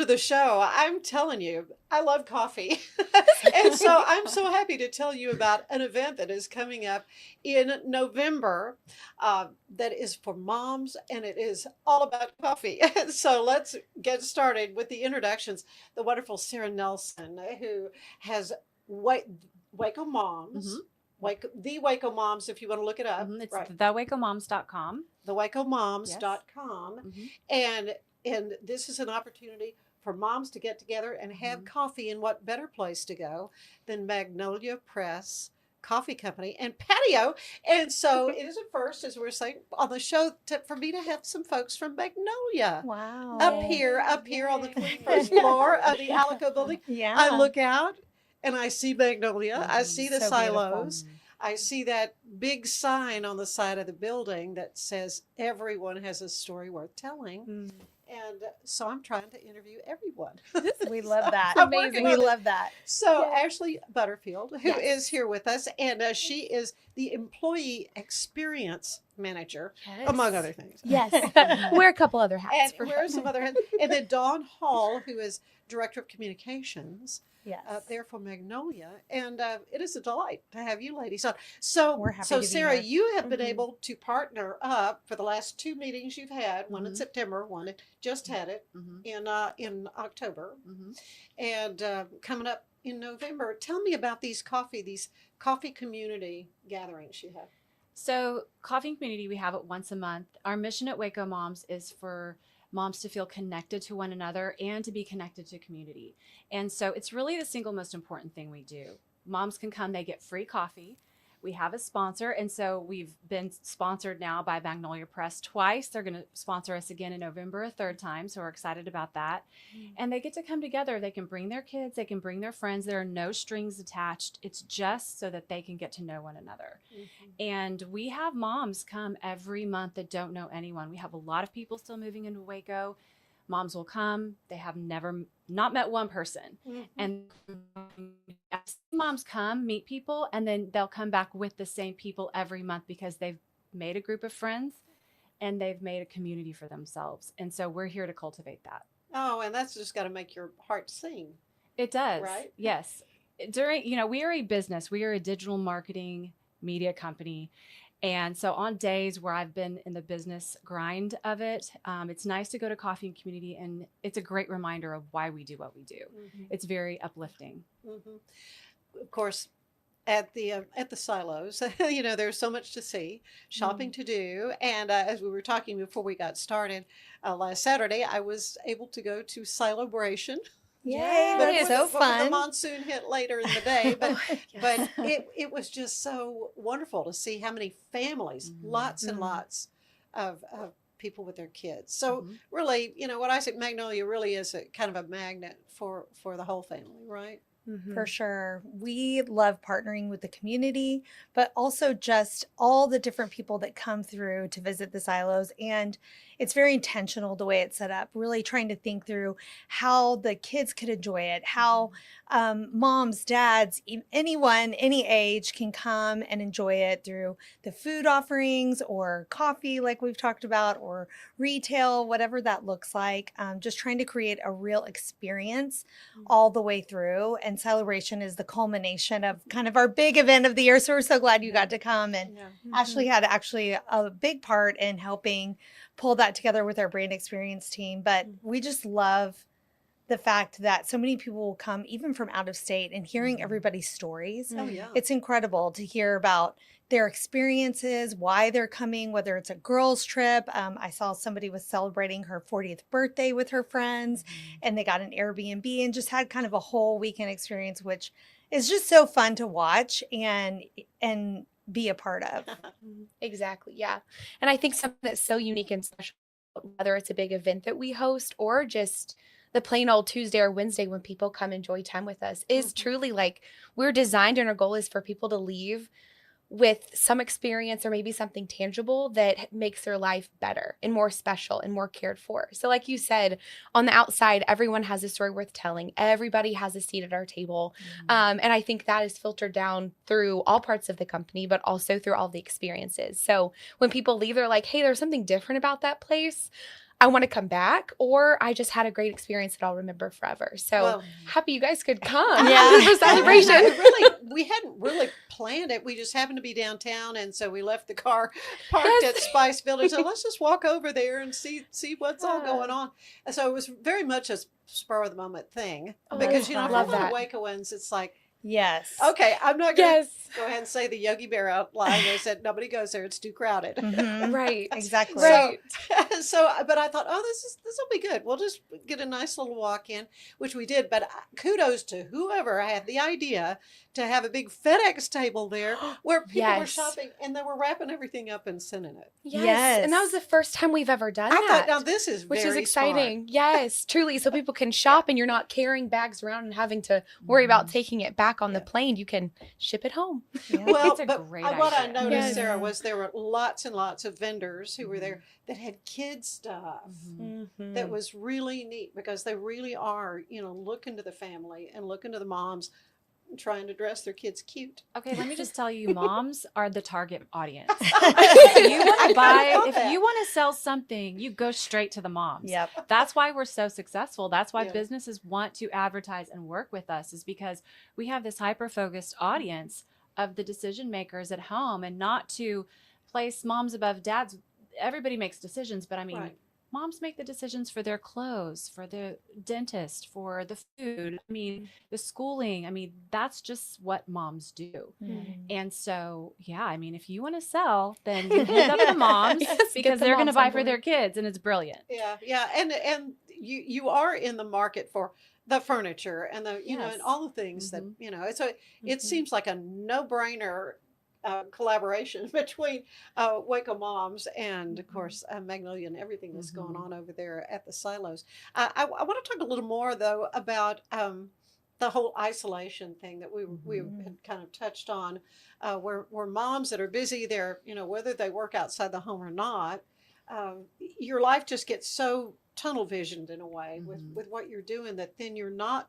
to the show. I'm telling you, I love coffee. And so I'm so happy to tell you about an event that is coming up in November that is for moms, and it is all about coffee. So let's get started with the introductions. The wonderful Sarah Nelson, who has Waco Hmm. Moms. The Waco Moms, if you want to look it up, It's right? thewacomoms.com. The Yes. wacomoms.com. Hmm. And this is an opportunity for moms to get together and have Hmm. coffee. And what better place to go than Magnolia Press Coffee Company and Patio? And so it is a first, as we're saying on the show, for me to have some folks from Magnolia up Wow. here, Yay, up here on the yay. 21st floor of the Alico building. I Yeah. look out and I see Magnolia. I Mhm. see the So beautiful. silos. I see that big sign on the side of the building that says everyone has a story worth telling. Mm. And so I'm trying to interview everyone. We love that. I'm working We on it. love that. So Yay. Ashley Butterfield, who Yes. is here with us, and she is the employee experience manager, Yes. among other things. Yes. Mhm. Wear a couple other hats. And For where's some other hands? And then Dawn Hall, who is director of communications Yes. there for Magnolia, and it is a delight to have you ladies on. So, We're happy so to be Sarah, here. you have been Mhm. able to partner up for the last two meetings you've had. One in Mhm. September, one just had it Mhm. in October, Mhm. and coming up in November. Tell me about these coffee community gatherings you have. So, Coffee and Community, we have it once a month. Our mission at Waco Moms is for moms to feel connected to one another and to be connected to community. And so, it's really the single most important thing we do. Moms can come, they get free coffee. We have a sponsor, and so we've been sponsored now by Magnolia Press twice. They're going to sponsor us again in November a third time, so we're excited about that. And they get to come together. They can bring their kids, they can bring their friends. There are no strings attached. It's just so that they can get to know one another. And we have moms come every month that don't know anyone. We have a lot of people still moving into Waco. Moms will come. They have never not met one person. Mhm. And moms come, meet people, and then they'll come back with the same people every month because they've made a group of friends and they've made a community for themselves. And so we're here to cultivate that. Oh, and that's just got to make your heart sing. It does. Right. Yes. We are a business. We are a digital marketing media company. And so on days where I've been in the business grind of it, it's nice to go to Coffee and Community, and it's a great reminder of why we do what we do. Mhm. It's very uplifting. Mhm. Of course, at the silos, there's so much to see, shopping to do, and as we were talking before we got started last Saturday, I was able to go to Celebration. Yay. But That's before so before fun. the monsoon hit later in the day, but Yes. it was just so wonderful to see how many families, Mhm. lots and Mhm. lots of people with their kids. So Mhm. really, what I say, Magnolia really is a kind of a magnet for the whole family, right? For sure. We love partnering with the community, but also just all the different people that come through to visit the silos. And it's very intentional the way it's set up, really trying to think through how the kids could enjoy it, how moms, dads, anyone, any age can come and enjoy it through the food offerings or coffee, like we've talked about, or retail, whatever that looks like. Just trying to create a real experience all the way through. And Celebration is the culmination of kind of our big event of the year. So we're so glad you got to come. And Yeah. Ashley had actually a big part in helping pull that together with our brand experience team. But we just love the fact that so many people will come even from out of state, and hearing everybody's stories. Oh yeah. It's incredible to hear about their experiences, why they're coming, whether it's a girls' trip. I saw somebody was celebrating her 40th birthday with her friends, and they got an Airbnb and just had kind of a whole weekend experience, which is just so fun to watch and be a part of. Exactly. Yeah. And I think something that's so unique and special, whether it's a big event that we host or just the plain old Tuesday or Wednesday when people come enjoy time with us, is truly like we're designed, and our goal is for people to leave with some experience or maybe something tangible that makes their life better and more special and more cared for. So like you said, on the outside, everyone has a story worth telling. Everybody has a seat at our table. And I think that is filtered down through all parts of the company, but also through all the experiences. So when people leave, they're like, hey, there's something different about that place. I want to come back, or I just had a great experience that I'll remember forever. So Well, happy you guys could come Yeah. for celebration. we hadn't really planned it. We just happened to be downtown, and so we left the car parked Yes. at Spice Village. So let's just walk over there and see what's all Yeah. going on. And so it was very much a spur of the moment thing, Oh, because that's you know, fun. for a Love lot of that. Wacoans, it's like, Yes. okay, I'm not going to Yes. go ahead and say the Yogi Bear outline. They said nobody goes there; it's too crowded. Mhm. Right. Exactly. Right. So, but I thought, oh, this will be good. We'll just get a nice little walk in, which we did. But kudos to whoever had the idea to have a big FedEx table there where people were Yes. shopping and they were wrapping everything up and sending it. Yes. And that was Yes. the first time we've ever done I that. thought, now this is Which is very exciting. Yes, truly. So people can shop and you're not carrying bags around and having to worry about taking it back on the Yeah. plane. You can ship it home. Yeah. Smart. Well, It's a but great what I idea. noticed, Yes. Sarah, was there were lots and lots of vendors who were there that had kid stuff. Mhm. That was really neat, because they really are, looking to the family and looking to the moms, trying to dress their kids cute. Okay, let me just tell you, moms are the target audience. I If you want to thought that. if you want to sell something, you go straight to the moms. Yep. That's why we're so successful. That's why Yeah. businesses want to advertise and work with us, is because we have this hyper-focused audience of the decision makers at home, and not to place moms above dads. Everybody makes decisions, but I mean, Right. moms make the decisions for their clothes, for the dentist, for the food. I mean, the schooling. I mean, that's just what moms do. Mhm. And so, yeah, I mean, if you want to sell, then you hit up the moms Yes, get because the they're going to moms on buy for board. their kids, and it's brilliant. Yeah, and you are in the market for the furniture and the Yes. and all the things that Mhm. So it Mhm. seems like a no-brainer collaboration between Waco Moms and of course Magnolia and everything that's going on over there at the silos. I want to talk a little more though about the whole isolation thing that we had kind of touched on, where moms that are busy, they're whether they work outside the home or not, your life just gets so tunnel visioned in a way with what you're doing, that then you're not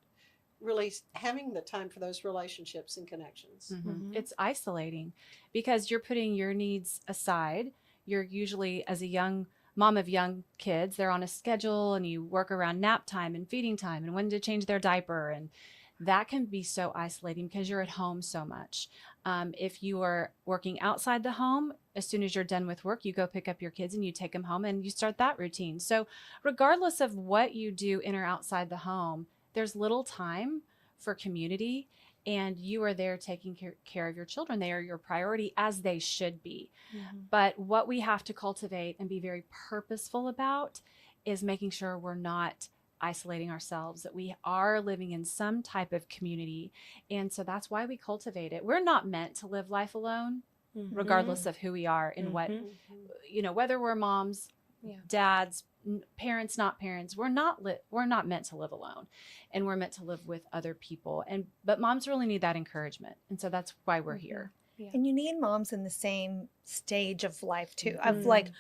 really having the time for those relationships and connections. Mhm. It's isolating because you're putting your needs aside. You're usually, as a young mom of young kids, they're on a schedule, and you work around nap time and feeding time and when to change their diaper. And that can be so isolating because you're at home so much. If you are working outside the home, as soon as you're done with work, you go pick up your kids and you take them home and you start that routine. So regardless of what you do in or outside the home, there's little time for community, and you are there taking care of your children. They are your priority, as they should be. But what we have to cultivate and be very purposeful about is making sure we're not isolating ourselves, that we are living in some type of community. And so that's why we cultivate it. We're not meant to live life alone, regardless of who we are and what, whether we're moms, Yeah. dads, parents, not parents, we're not meant to live alone, and we're meant to live with other people. But moms really need that encouragement, and so that's why we're here. And you need moms in the same stage of life too. Of like,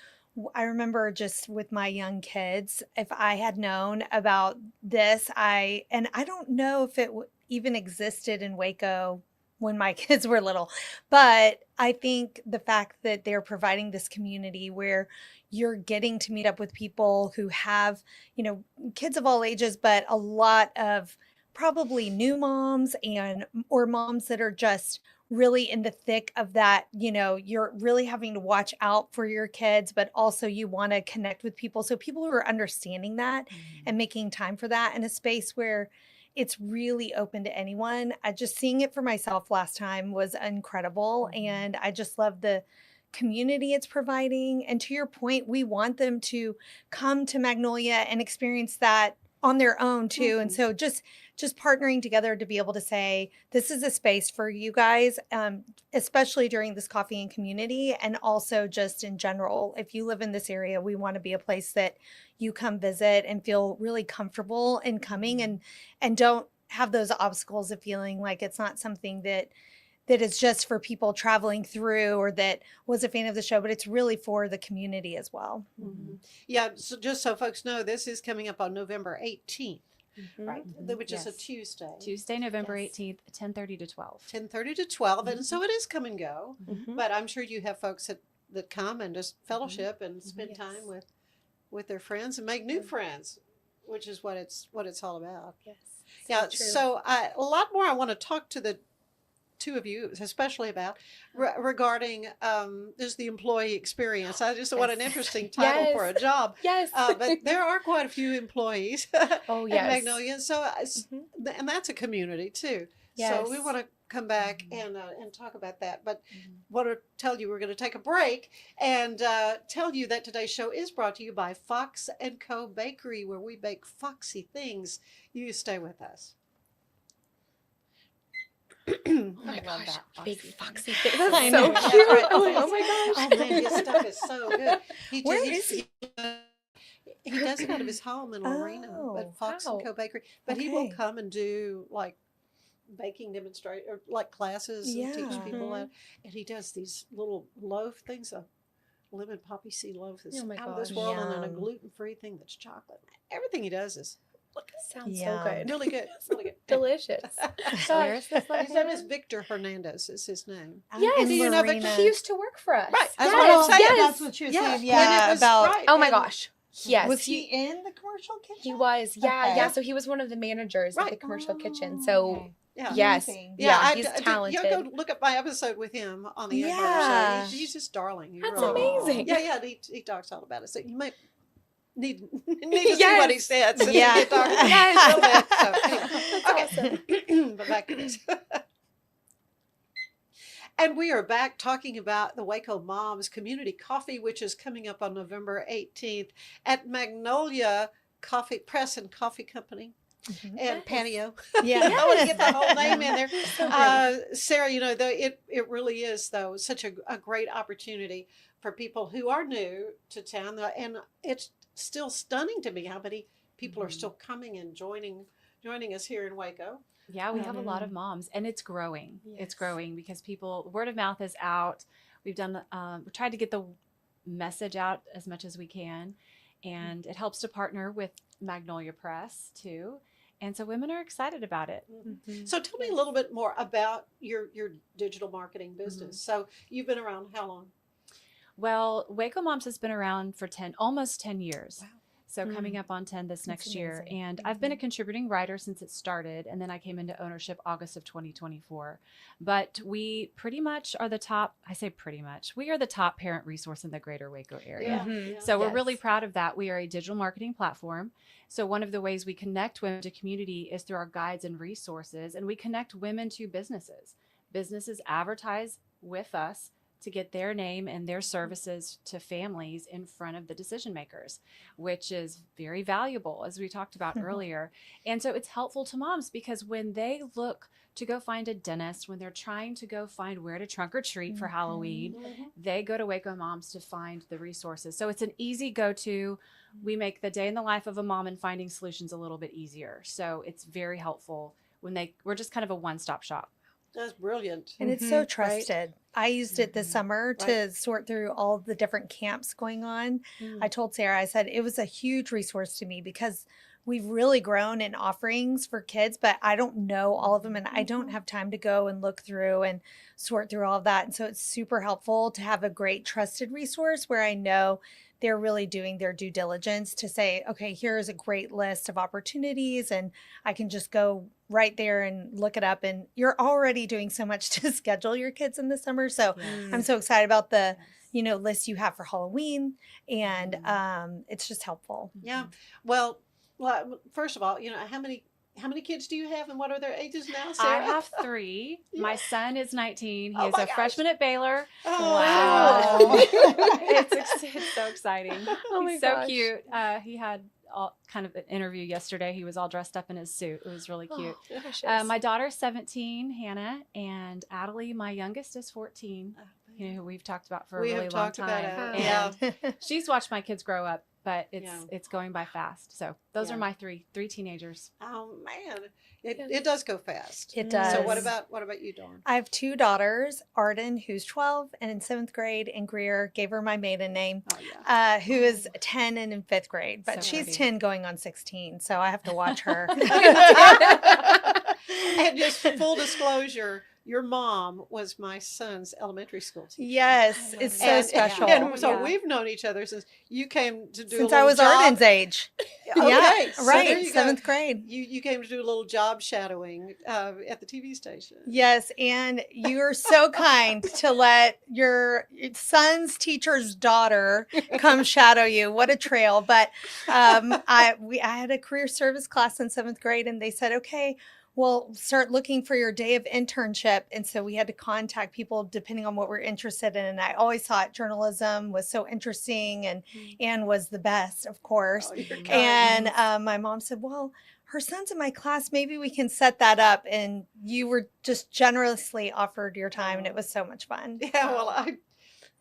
I remember just with my young kids, if I had known about this, I don't know if it even existed in Waco when my kids were little, but I think the fact that they're providing this community where you're getting to meet up with people who have, kids of all ages, but a lot of probably new moms or moms that are just really in the thick of that, you're really having to watch out for your kids, but also you want to connect with people. So people who are understanding that and making time for that in a space where it's really open to anyone. Just seeing it for myself last time was incredible. And I just love the community it's providing. And to your point, we want them to come to Magnolia and experience that on their own too. And so just partnering together to be able to say, this is a space for you guys, especially during this coffee and community, and also just in general, if you live in this area, we want to be a place that you come visit and feel really comfortable in coming, and don't have those obstacles of feeling like it's not something that is just for people traveling through or that was a fan of the show, but it's really for the community as well. Yeah, so just so folks know, this is coming up on November 18th, right? Which is a Yes. Tuesday. Tuesday, November 18th, 10:30 to 12. 10:30 to 12, and so it is come and go. Mhm. But I'm sure you have folks that come and just fellowship and spend time with with their friends and make new friends, which is what it's all about. Yes. Yeah. true. So a lot more I want to talk to the two of you, especially about regarding just the employee experience. I just what an interesting title for a job. Yes. But there are quite a few employees Oh, at yes. Magnolia, so Mhm. and that's a community too. So we Yes. want to come back and talk about that. But want to tell you we're going to take a break and tell you that today's show is brought to you by Fox and Co. Bakery, where we bake foxy things. You stay with us. Oh my I love gosh, that big foxy foxy thing. I That's know. so Yeah, cute. right. Oh my gosh. Oh man, his stuff is so good. Where is he? He does it out of his home in Lorena, Oh, but Fox wow. and Co. Bakery. But he will Okay. come and do like baking demonstrate or like classes and teach Yeah. people Mhm. that. And he does these little loaf things, a lemon poppy seed loaf that's Oh my out of this gosh. world, and then a Yum. gluten-free thing that's chocolate. Everything he does is Sounds Yum. so good. really good, really good. Delicious. Where is this His name is located? Victor Hernandez. Is his name. Yes. And Do you know Victor? Lorena. He used to work for us. Right. That's Yes. what I'm saying. Yes. That's what you're saying. when Yeah, it was about. right, Oh my and- gosh. Yes. Was he in the commercial kitchen? He was. Yeah. Okay. Yeah. So he was one of the managers of Right. the commercial kitchen. Oh, So okay. Yeah. yes. Amazing. Yeah. He's Y'all talented. go look at my episode with him on the Yeah. anniversary. He's just darling. He That's really is. amazing. Yeah. He talks all about it. So you might need to see what he Yes. said. So Yeah. you can talk about Yes. it a little bit. So, That's okay. awesome. But back to this. And we are back talking about the Waco Moms Community Coffee, which is coming up on November 18th at Magnolia Coffee Press and Coffee Company Mhm. and Yes. Patio. Yeah. I want to get the whole name in there. So great. Sarah, it really is, though, such a great opportunity for people who are new to town. And it's still stunning to me how many people are still coming and joining us here in Waco. Yeah, we have a lot of moms, and it's growing. It's Yes. growing because word of mouth is out. We've done, we tried to get the message out as much as we can, and it helps to partner with Magnolia Press too. And so women are excited about it. Mhm. So tell me a little bit more about your digital marketing business. So you've been around how long? Well, Waco Moms has been around for almost 10 years. Wow. So coming up on 10 this That's next year. amazing. And I've been a contributing writer since it started. And then I came into ownership August of 2024. But we pretty much are the top, I say pretty much, we are the top parent resource in the greater Waco area. Mhm. So we're really Yes. proud of that. We are a digital marketing platform. So one of the ways we connect women to community is through our guides and resources. And we connect women to businesses. Businesses advertise with us to get their name and their services to families in front of the decision makers, which is very valuable, as we talked about earlier. And so it's helpful to moms because when they look to go find a dentist, when they're trying to go find where to trunk or treat for Halloween, they go to Waco Moms to find the resources. So it's an easy go-to. We make the day in the life of a mom and finding solutions a little bit easier. So it's very helpful we're just kind of a one-stop shop. That's brilliant. And it's so Right. trusted. I used it this summer to sort through all the different camps going on. I told Sarah, I said, it was a huge resource to me because we've really grown in offerings for kids, but I don't know all of them and I don't have time to go and look through and sort through all of that. And so it's super helpful to have a great trusted resource where I know they're really doing their due diligence to say, okay, here's a great list of opportunities and I can just go right there and look it up. And you're already doing so much to schedule your kids in the summer. So I'm so excited about the, list you have for Halloween and it's just helpful. Yeah. Well, first of all, how many kids do you have and what are their ages now, Sarah? I have 3. My son is 19. He Oh is my a gosh. freshman at Baylor. Oh, Wow. It's so exciting. Oh my He's so gosh. cute. He had kind of an interview yesterday. He was all dressed up in his suit. It was really cute. Oh, precious. My daughter's 17, Hannah, and Adelie, my youngest, is 14. Who we've talked about for a We really have long talked about time. it. Yeah. And she's watched my kids grow up, but Yeah. it's going by fast. So those Yeah. are my three teenagers. Oh man, it does go fast. It does. So what about you, Dawn? I have 2 daughters, Arden, who's 12 and in 7th grade, and Greer, gave her my maiden name, Oh yeah. who is 10 and in 5th grade, but So she's pretty. 10 going on 16. So I have to watch her. And just full disclosure, your mom was my son's elementary school teacher. Yes, it's so And, special. and so Yeah. we've known each other since you came to do Since a I little was job. Arden's age. Okay, Yeah, so there right. you go. 7th grade. You came to do a little job shadowing at the TV station. Yes, and you're so kind to let your son's teacher's daughter come shadow you. What a trail! But I had a career service class in 7th grade, and they said, okay, well, start looking for your day of internship. And so we had to contact people depending on what we're interested in. And I always thought journalism was so interesting and was the best, of course. Oh, you're kind. And my mom said, well, her son's in my class. Maybe we can set that up. And you were just generously offered your time, and it was so much fun. Yeah, well, I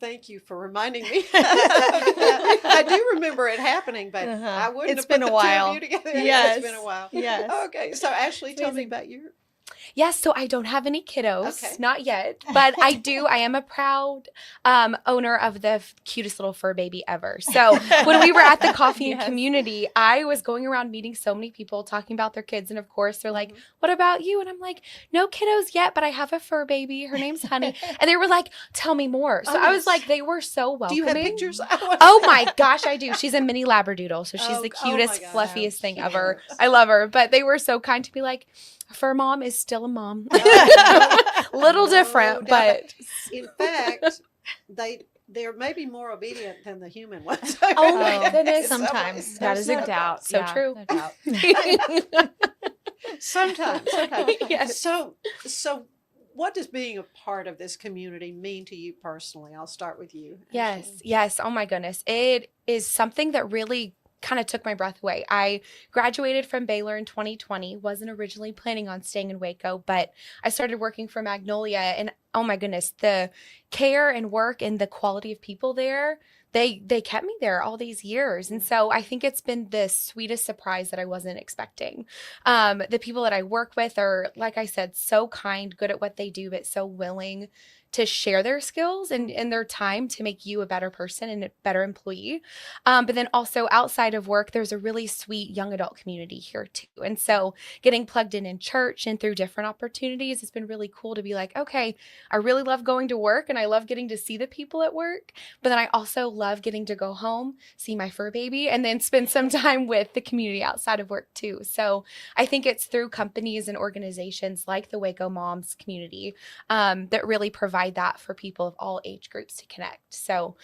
thank you for reminding me. I do remember it happening, but I wouldn't It's have been put a the two while. of you together. Yes. It's been a while. Yes. Okay, so Ashley, tell me amazing. about your. Yes, so I don't have any kiddos, Okay. not yet, but I do. I am a proud owner of the cutest little fur baby ever. So when we were at the coffee and Yes. community, I was going around meeting so many people talking about their kids. And of course, they're like, what about you? And I'm like, no kiddos yet, but I have a fur baby. Her name's Honey. And they were like, tell me more. So Oh, I was yes. like, they were so Do welcoming. you have pictures? Oh my gosh, I do. She's a mini Labradoodle. So she's Oh, the oh my cutest, gosh. fluffiest thing Cute. ever. I love her. But they were so kind to be like, a fur mom is still a mom. Little No different, doubt. but In fact, they're maybe more obedient than the human ones. Oh my goodness. Sometimes. that is There's no a doubt. so Yeah, true. No doubt. Sometimes. Yes. So what does being a part of this community mean to you personally? I'll start with you. Yes, Ashley. yes. Oh my goodness. It is something that really kind of took my breath away. I graduated from Baylor in 2020, wasn't originally planning on staying in Waco, but I started working for Magnolia, and oh my goodness, the care and work and the quality of people there, they kept me there all these years. And so I think it's been the sweetest surprise that I wasn't expecting. The people that I work with are, like I said, so kind, good at what they do, but so willing to share their skills and their time to make you a better person and a better employee. But then also outside of work, there's a really sweet young adult community here too. And so getting plugged in church and through different opportunities, it's been really cool to be like, okay, I really love going to work and I love getting to see the people at work. But then I also love getting to go home, see my fur baby, and then spend some time with the community outside of work too. So I think it's through companies and organizations like the Waco Moms community that really provide that for people of all age groups to connect. So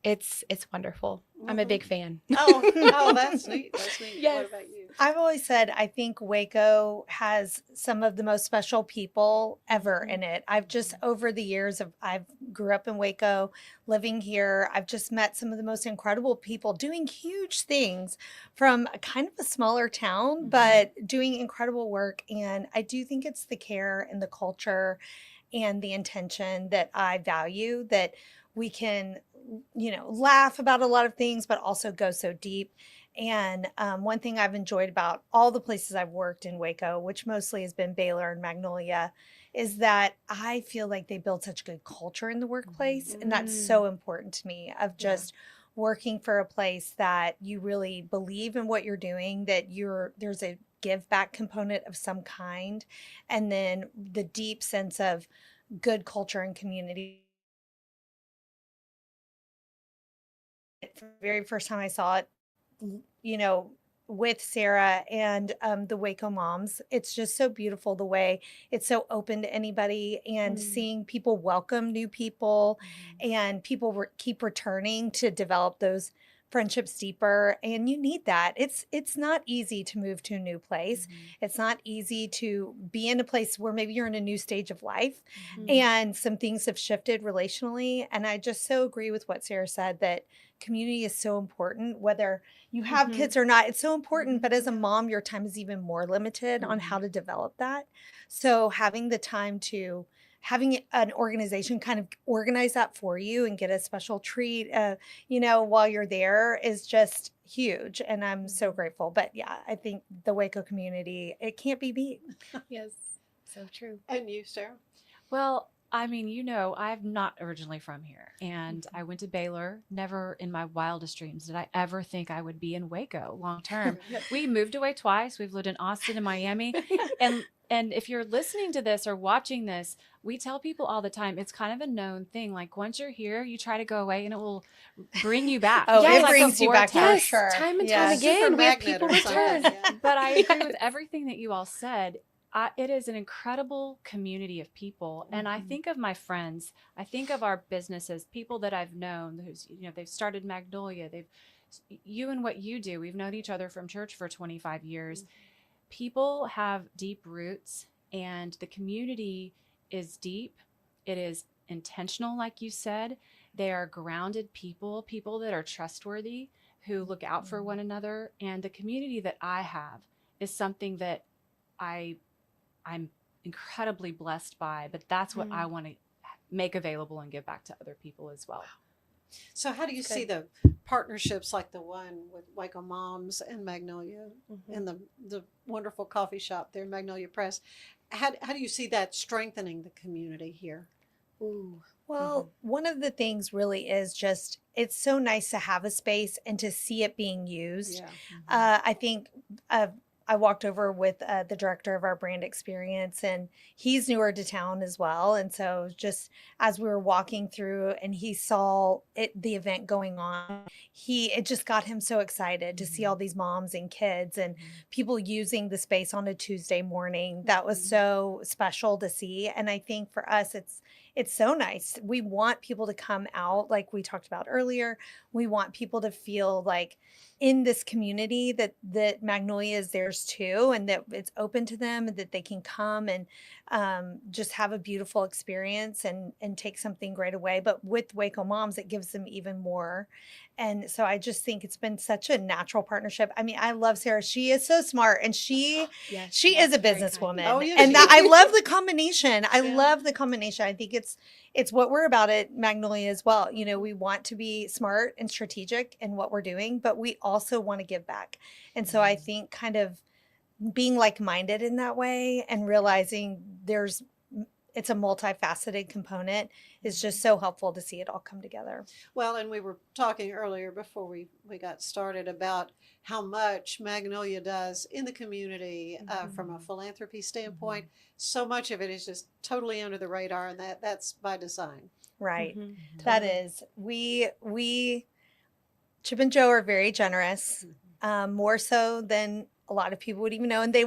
it's wonderful. I'm a big fan. Oh, that's neat. That's neat. Yes. What about you? I've always said I think Waco has some of the most special people ever in it. I've just over the years I've grew up in Waco, living here. I've just met some of the most incredible people doing huge things from a kind of a smaller town, but doing incredible work. And I do think it's the care and the culture and the intention that I value, that we can, laugh about a lot of things, but also go so deep. And one thing I've enjoyed about all the places I've worked in Waco, which mostly has been Baylor and Magnolia, is that I feel like they build such good culture in the workplace. And that's so important to me, of just working for a place that you really believe in what you're doing, that there's a give back component of some kind, and then the deep sense of good culture and community. The very first time I saw it, with Sarah and the Waco Moms, it's just so beautiful the way it's so open to anybody, and seeing people welcome new people, and people keep returning to develop those friendships deeper. And you need that. It's not easy to move to a new place. It's not easy to be in a place where maybe you're in a new stage of life and some things have shifted relationally. And I just so agree with what Sarah said, that community is so important, whether you have kids or not. It's so important. But as a mom, your time is even more limited on how to develop that. So having the time to having an organization kind of organize that for you and get a special treat, while you're there, is just huge. And I'm so grateful. But yeah, I think the Waco community, it can't be beat. Yes, so true. And you, Sarah? Well, I mean, I'm not originally from here, and I went to Baylor. Never in my wildest dreams did I ever think I would be in Waco long term. We moved away twice. We've lived in Austin and Miami, and if you're listening to this or watching this, we tell people all the time, it's kind of a known thing. Like once you're here, you try to go away and it will bring you back. Oh, Yes. it Like a brings you back for vortex. sure. Time and Yes. time again, Super we have magnet people or something, return. yeah. But I agree with everything that you all said. It is an incredible community of people. And I think of my friends, I think of our businesses, people that I've known who's, they've started Magnolia. You and what you do, we've known each other from church for 25 years. People have deep roots and the community is deep. It is intentional, like you said. They are grounded people that are trustworthy, who look out for one another. And the community that I have is something that I'm incredibly blessed by, but that's what I want to make available and give back to other people as well. So how do you see the partnerships like the one with Waco Moms and Magnolia and the wonderful coffee shop there, Magnolia Press? How do you see that strengthening the community here? Ooh. Well, one of the things really is just, it's so nice to have a space and to see it being used. Yeah. I think I walked over with the director of our brand experience, and he's newer to town as well. And so just as we were walking through and he saw the event going on, it just got him so excited to see all these moms and kids and people using the space on a Tuesday morning. That was so special to see. And I think for us, it's so nice. We want people to come out, like we talked about earlier. We want people to feel like in this community that Magnolia is theirs too, and that it's open to them, and that they can come and just have a beautiful experience and take something great away. But with Waco Moms, it gives them even more. And so I just think it's been such a natural partnership. I mean, I love Sarah. She is so smart, and she is a businesswoman. Oh, yeah, And she I is. love the combination. I Yeah. love the combination. I think it's what we're about at Magnolia as well. We want to be smart and strategic in what we're doing, but we also want to give back. And so I think kind of being like-minded in that way and realizing it's a multifaceted component is just so helpful to see it all come together. Well, and we were talking earlier before we got started about how much Magnolia does in the community from a philanthropy standpoint. So much of it is just totally under the radar, and that's by design. Right. That is. Chip and Joe are very generous, more so than a lot of people would even know. And they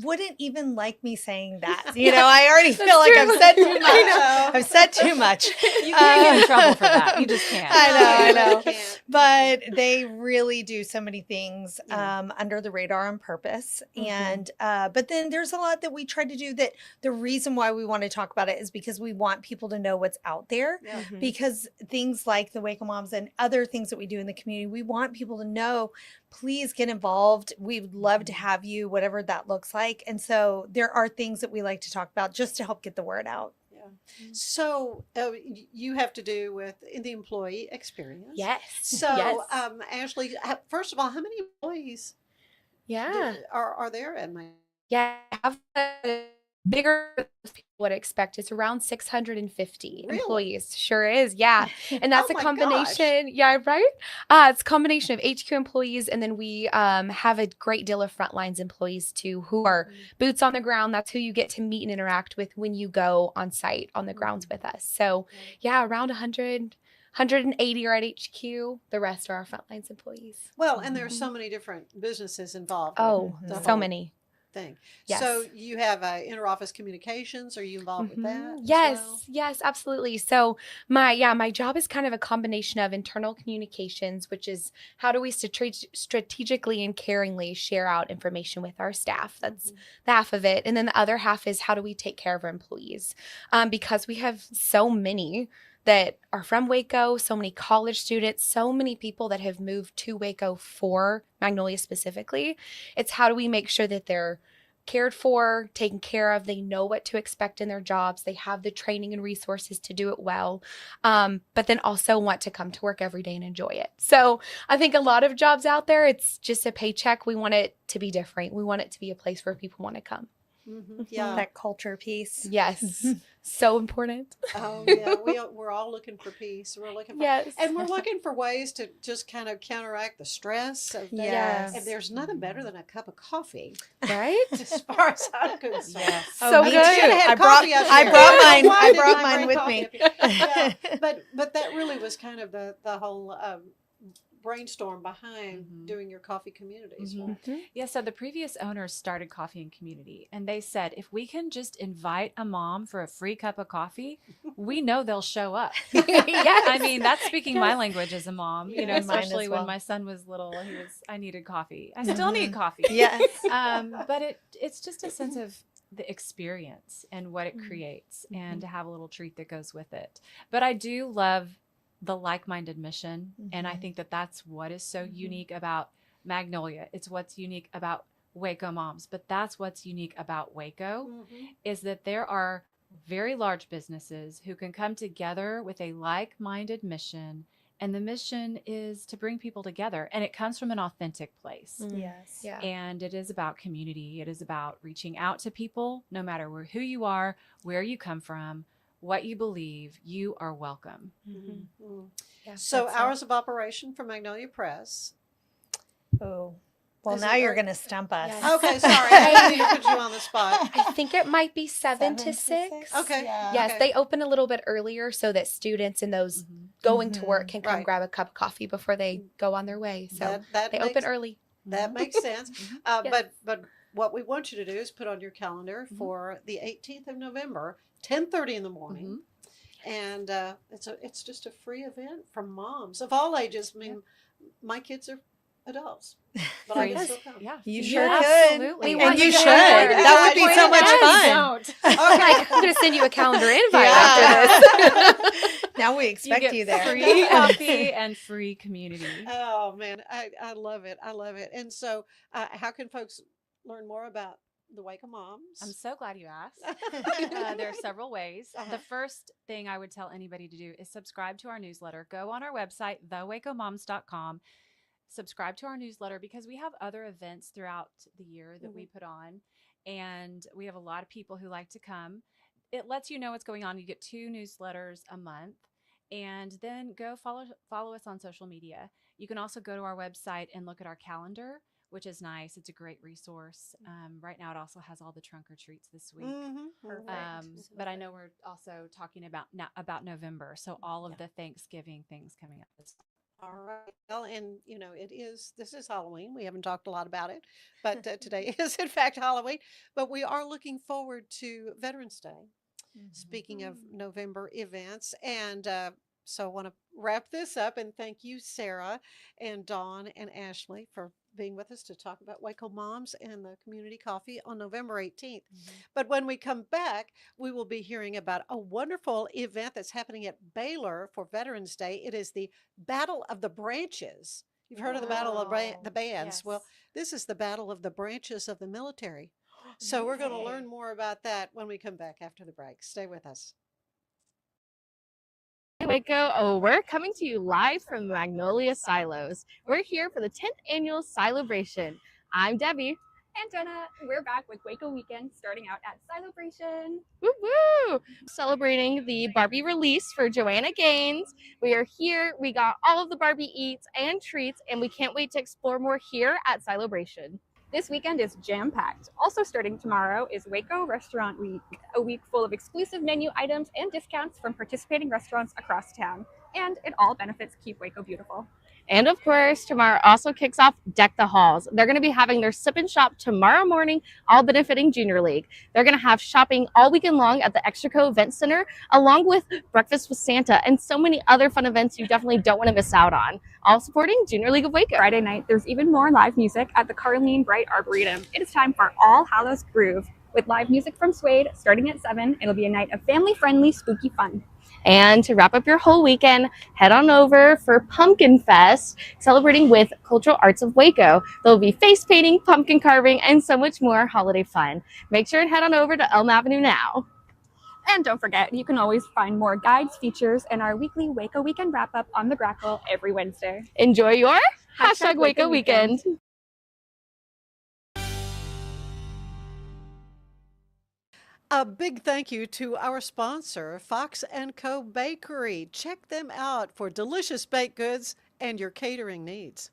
wouldn't even like me saying that. I already feel like I've said too much. I've said too much. You can't get in trouble for that. You just can't. I know. You can't. But they really do so many things under the radar on purpose. And but then there's a lot that we try to do that the reason why we want to talk about it is because we want people to know what's out there. Yeah. Because things like the Waco Moms and other things that we do in the community, we want people to know, please get involved. We would love to have you, whatever that looks like. And so there are things that we like to talk about just to help get the word out. So you have to do with the employee experience. Yes. So, Ashley, first of all, how many employees Yeah. are there at my? Yeah. I have a bigger than people would expect. It's around 650 Really? employees. Sure is. Yeah. And that's Oh a my combination. Yeah, right. It's a combination of HQ employees. And then we have a great deal of frontlines employees too, who are boots on the ground. That's who you get to meet and interact with when you go on site on the grounds with us. So yeah, around 180 are at HQ. The rest are our frontlines employees. Well, and there are so many different businesses involved. Oh, with the so whole many. thing. Yes. So you have interoffice communications. Are you involved with that? as Yes, well? yes, absolutely. So my job is kind of a combination of internal communications, which is how do we strategically and caringly share out information with our staff. That's the half of it. And then the other half is how do we take care of our employees? Because we have so many that are from Waco, so many college students, so many people that have moved to Waco for Magnolia specifically. It's how do we make sure that they're cared for, taken care of, they know what to expect in their jobs, they have the training and resources to do it well, but then also want to come to work every day and enjoy it. So I think a lot of jobs out there, it's just a paycheck. We want it to be different. We want it to be a place where people want to come. Yeah. That culture piece. Yes. So important. Oh yeah, we're all looking for peace. We're looking for, Yes. and we're looking for ways to just kind of counteract the stress of that. Yes. And there's nothing better than a cup of coffee, Right? as far as I'm concerned. Yes. So me good. too. Should have had I brought coffee up I here. brought Why mine. I didn't brought bring mine with coffee me. up here? Yeah, but that really was kind of the whole brainstorm behind doing your coffee communities. Right? Yeah, so the previous owners started Coffee and Community, and they said if we can just invite a mom for a free cup of coffee, we know they'll show up. Yes. I mean, that's speaking my language as a mom, you know, Yeah, mine as especially when well. my son was little, I needed coffee. I still need coffee. Yes. But it's just a sense of the experience and what it creates and to have a little treat that goes with it. But I do love the like-minded mission. And I think that that's what is so unique about Magnolia. It's what's unique about Waco Moms, but that's what's unique about Waco is that there are very large businesses who can come together with a like-minded mission. And the mission is to bring people together, and it comes from an authentic place. Yes. Yeah. And it is about community. It is about reaching out to people, no matter who you are, where you come from, what you believe, you are welcome. Yeah, So that's hours of operation for Magnolia Press. Oh. Well, Is now it- you're going to stump us. Yes. Okay, sorry, I didn't mean to put you on the spot. I think it might be 7 to 6. Okay. Yeah. Yes, Okay. they open a little bit earlier so that students and those going to work can come Right. grab a cup of coffee before they go on their way. So That they makes, open early. That makes sense. Yes. But what we want you to do is put on your calendar for the 18th of November, 10:30 in the morning. And it's just a free event for moms of all ages. I mean, my kids are adults, but I can still come. Yeah. You Yeah, sure could. absolutely. We And want you you to should. have it. That would be so much Yes, fun. don't. Like, I'm going to send you a calendar invite Yeah. after this. Now we You expect get you there. free coffee and free community. Oh man, I love it. I love it. And so, how can folks learn more about the Waco Moms? I'm so glad you asked. There are several ways. The first thing I would tell anybody to do is subscribe to our newsletter. Go on our website, thewacomoms.com. Subscribe to our newsletter because we have other events throughout the year that we put on. And we have a lot of people who like to come. It lets you know what's going on. You get 2 newsletters a month. And then go follow us on social media. You can also go to our website and look at our calendar, which is nice. It's a great resource. Right now, it also has all the trunk or treats this week. Perfect. But I know we're also talking about November, so all of the Thanksgiving things coming up. All right. Well, and this is Halloween. We haven't talked a lot about it, but today is in fact Halloween. But we are looking forward to Veterans Day. Speaking of November events, and so I want to wrap this up and thank you, Sarah and Dawn and Ashley, for being with us to talk about Waco Moms and the community coffee on November 18th. But when we come back, we will be hearing about a wonderful event that's happening at Baylor for Veterans Day. It is the Battle of the Branches. You've heard of the Battle of the Bands. Yes. Well, this is the Battle of the Branches of the military. So we're going to learn more about that when we come back after the break. Stay with us. Hey Waco, we're coming to you live from Magnolia Silos. We're here for the 10th annual Silobration. I'm Debbie. And Jenna, we're back with Waco Weekend starting out at Silobration. Woo woo! Celebrating the Barbie release for Joanna Gaines. We are here. We got all of the Barbie eats and treats, and we can't wait to explore more here at Silobration. This weekend is jam-packed. Also starting tomorrow is Waco Restaurant Week, a week full of exclusive menu items and discounts from participating restaurants across town. And it all benefits Keep Waco Beautiful. And of course, tomorrow also kicks off Deck the Halls. They're going to be having their sip and shop tomorrow morning, all benefiting Junior League. They're going to have shopping all weekend long at the Extraco Event Center, along with Breakfast with Santa and so many other fun events you definitely don't want to miss out on, all supporting Junior League of Waco. Friday night, there's even more live music at the Carlene Bright Arboretum. It is time for All Hallows Groove. With live music from Suede starting at 7, it'll be a night of family-friendly, spooky fun. And to wrap up your whole weekend, head on over for Pumpkin Fest, celebrating with Cultural Arts of Waco. There'll be face painting, pumpkin carving, and so much more holiday fun. Make sure and head on over to Elm Avenue now. And don't forget, you can always find more guides, features, and our weekly Waco Weekend wrap-up on the Grackle every Wednesday. Enjoy your Hashtag Waco Waco Weekend. A big thank you to our sponsor, Fox & Co. Bakery. Check them out for delicious baked goods and your catering needs.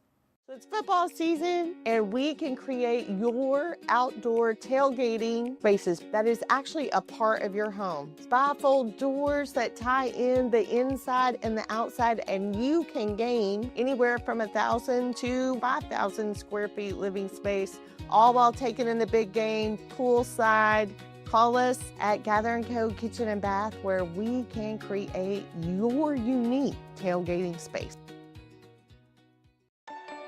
So it's football season, and we can create your outdoor tailgating spaces that is actually a part of your home. Bifold doors that tie in the inside and the outside, and you can gain anywhere from 1,000 to 5,000 square feet living space, all while taking in the big game, poolside. Call us at Gather & Co. Kitchen and Bath, where we can create your unique tailgating space.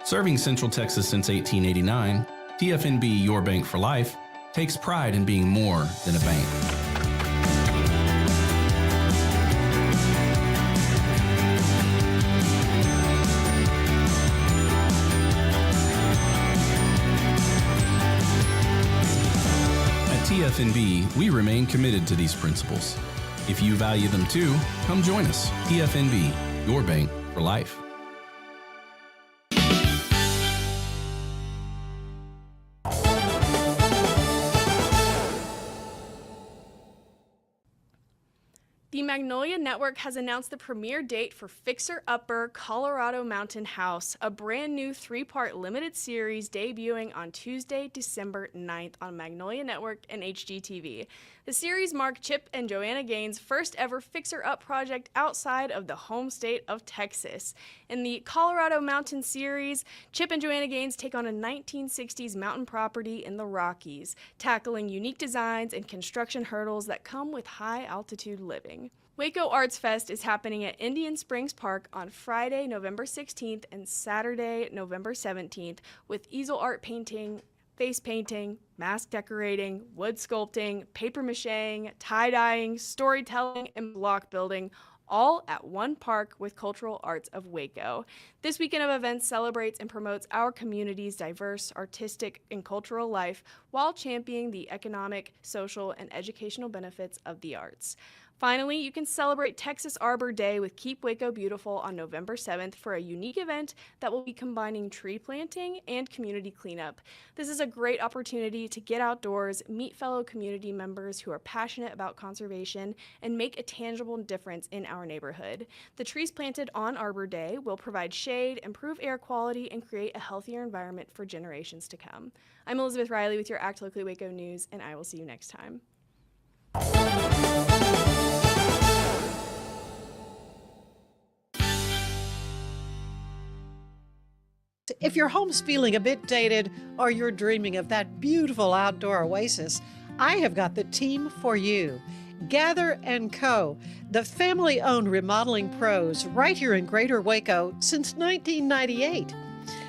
Serving Central Texas since 1889, TFNB Your Bank for Life takes pride in being more than a bank. At TFNB, we remain committed to these principles. If you value them too, come join us. TFNB, Your Bank for Life. The Magnolia Network has announced the premiere date for Fixer Upper Colorado Mountain House, a brand new 3-part limited series debuting on Tuesday, December 9th on Magnolia Network and HGTV. The series marked Chip and Joanna Gaines' first ever Fixer Up project outside of the home state of Texas. In the Colorado Mountain series, Chip and Joanna Gaines take on a 1960s mountain property in the Rockies, tackling unique designs and construction hurdles that come with high altitude living. Waco Arts Fest is happening at Indian Springs Park on Friday, November 16th and Saturday, November 17th with easel art painting, face painting, mask decorating, wood sculpting, paper macheing, tie-dyeing, storytelling, and block building, all at one park with Cultural Arts of Waco. This weekend of events celebrates and promotes our community's diverse artistic and cultural life while championing the economic, social, and educational benefits of the arts. Finally, you can celebrate Texas Arbor Day with Keep Waco Beautiful on November 7th for a unique event that will be combining tree planting and community cleanup. This is a great opportunity to get outdoors, meet fellow community members who are passionate about conservation, and make a tangible difference in our neighborhood. The trees planted on Arbor Day will provide shade, improve air quality, and create a healthier environment for generations to come. I'm Elizabeth Riley with your Act Locally Waco News, and I will see you next time. If your home's feeling a bit dated or you're dreaming of that beautiful outdoor oasis, I have got the team for you. Gather & Co., the family-owned remodeling pros right here in Greater Waco since 1998.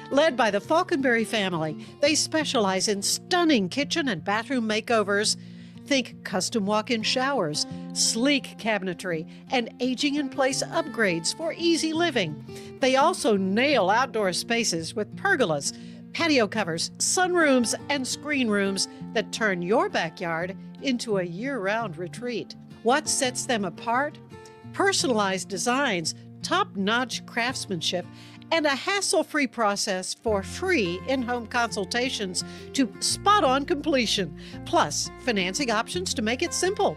Led by the Falconberry family, they specialize in stunning kitchen and bathroom makeovers. Think custom walk-in showers, sleek cabinetry, and aging-in-place upgrades for easy living. They also nail outdoor spaces with pergolas, patio covers, sunrooms, and screen rooms that turn your backyard into a year-round retreat. What sets them apart? Personalized designs, top-notch craftsmanship, and a hassle-free process for free in-home consultations to spot-on completion, plus financing options to make it simple.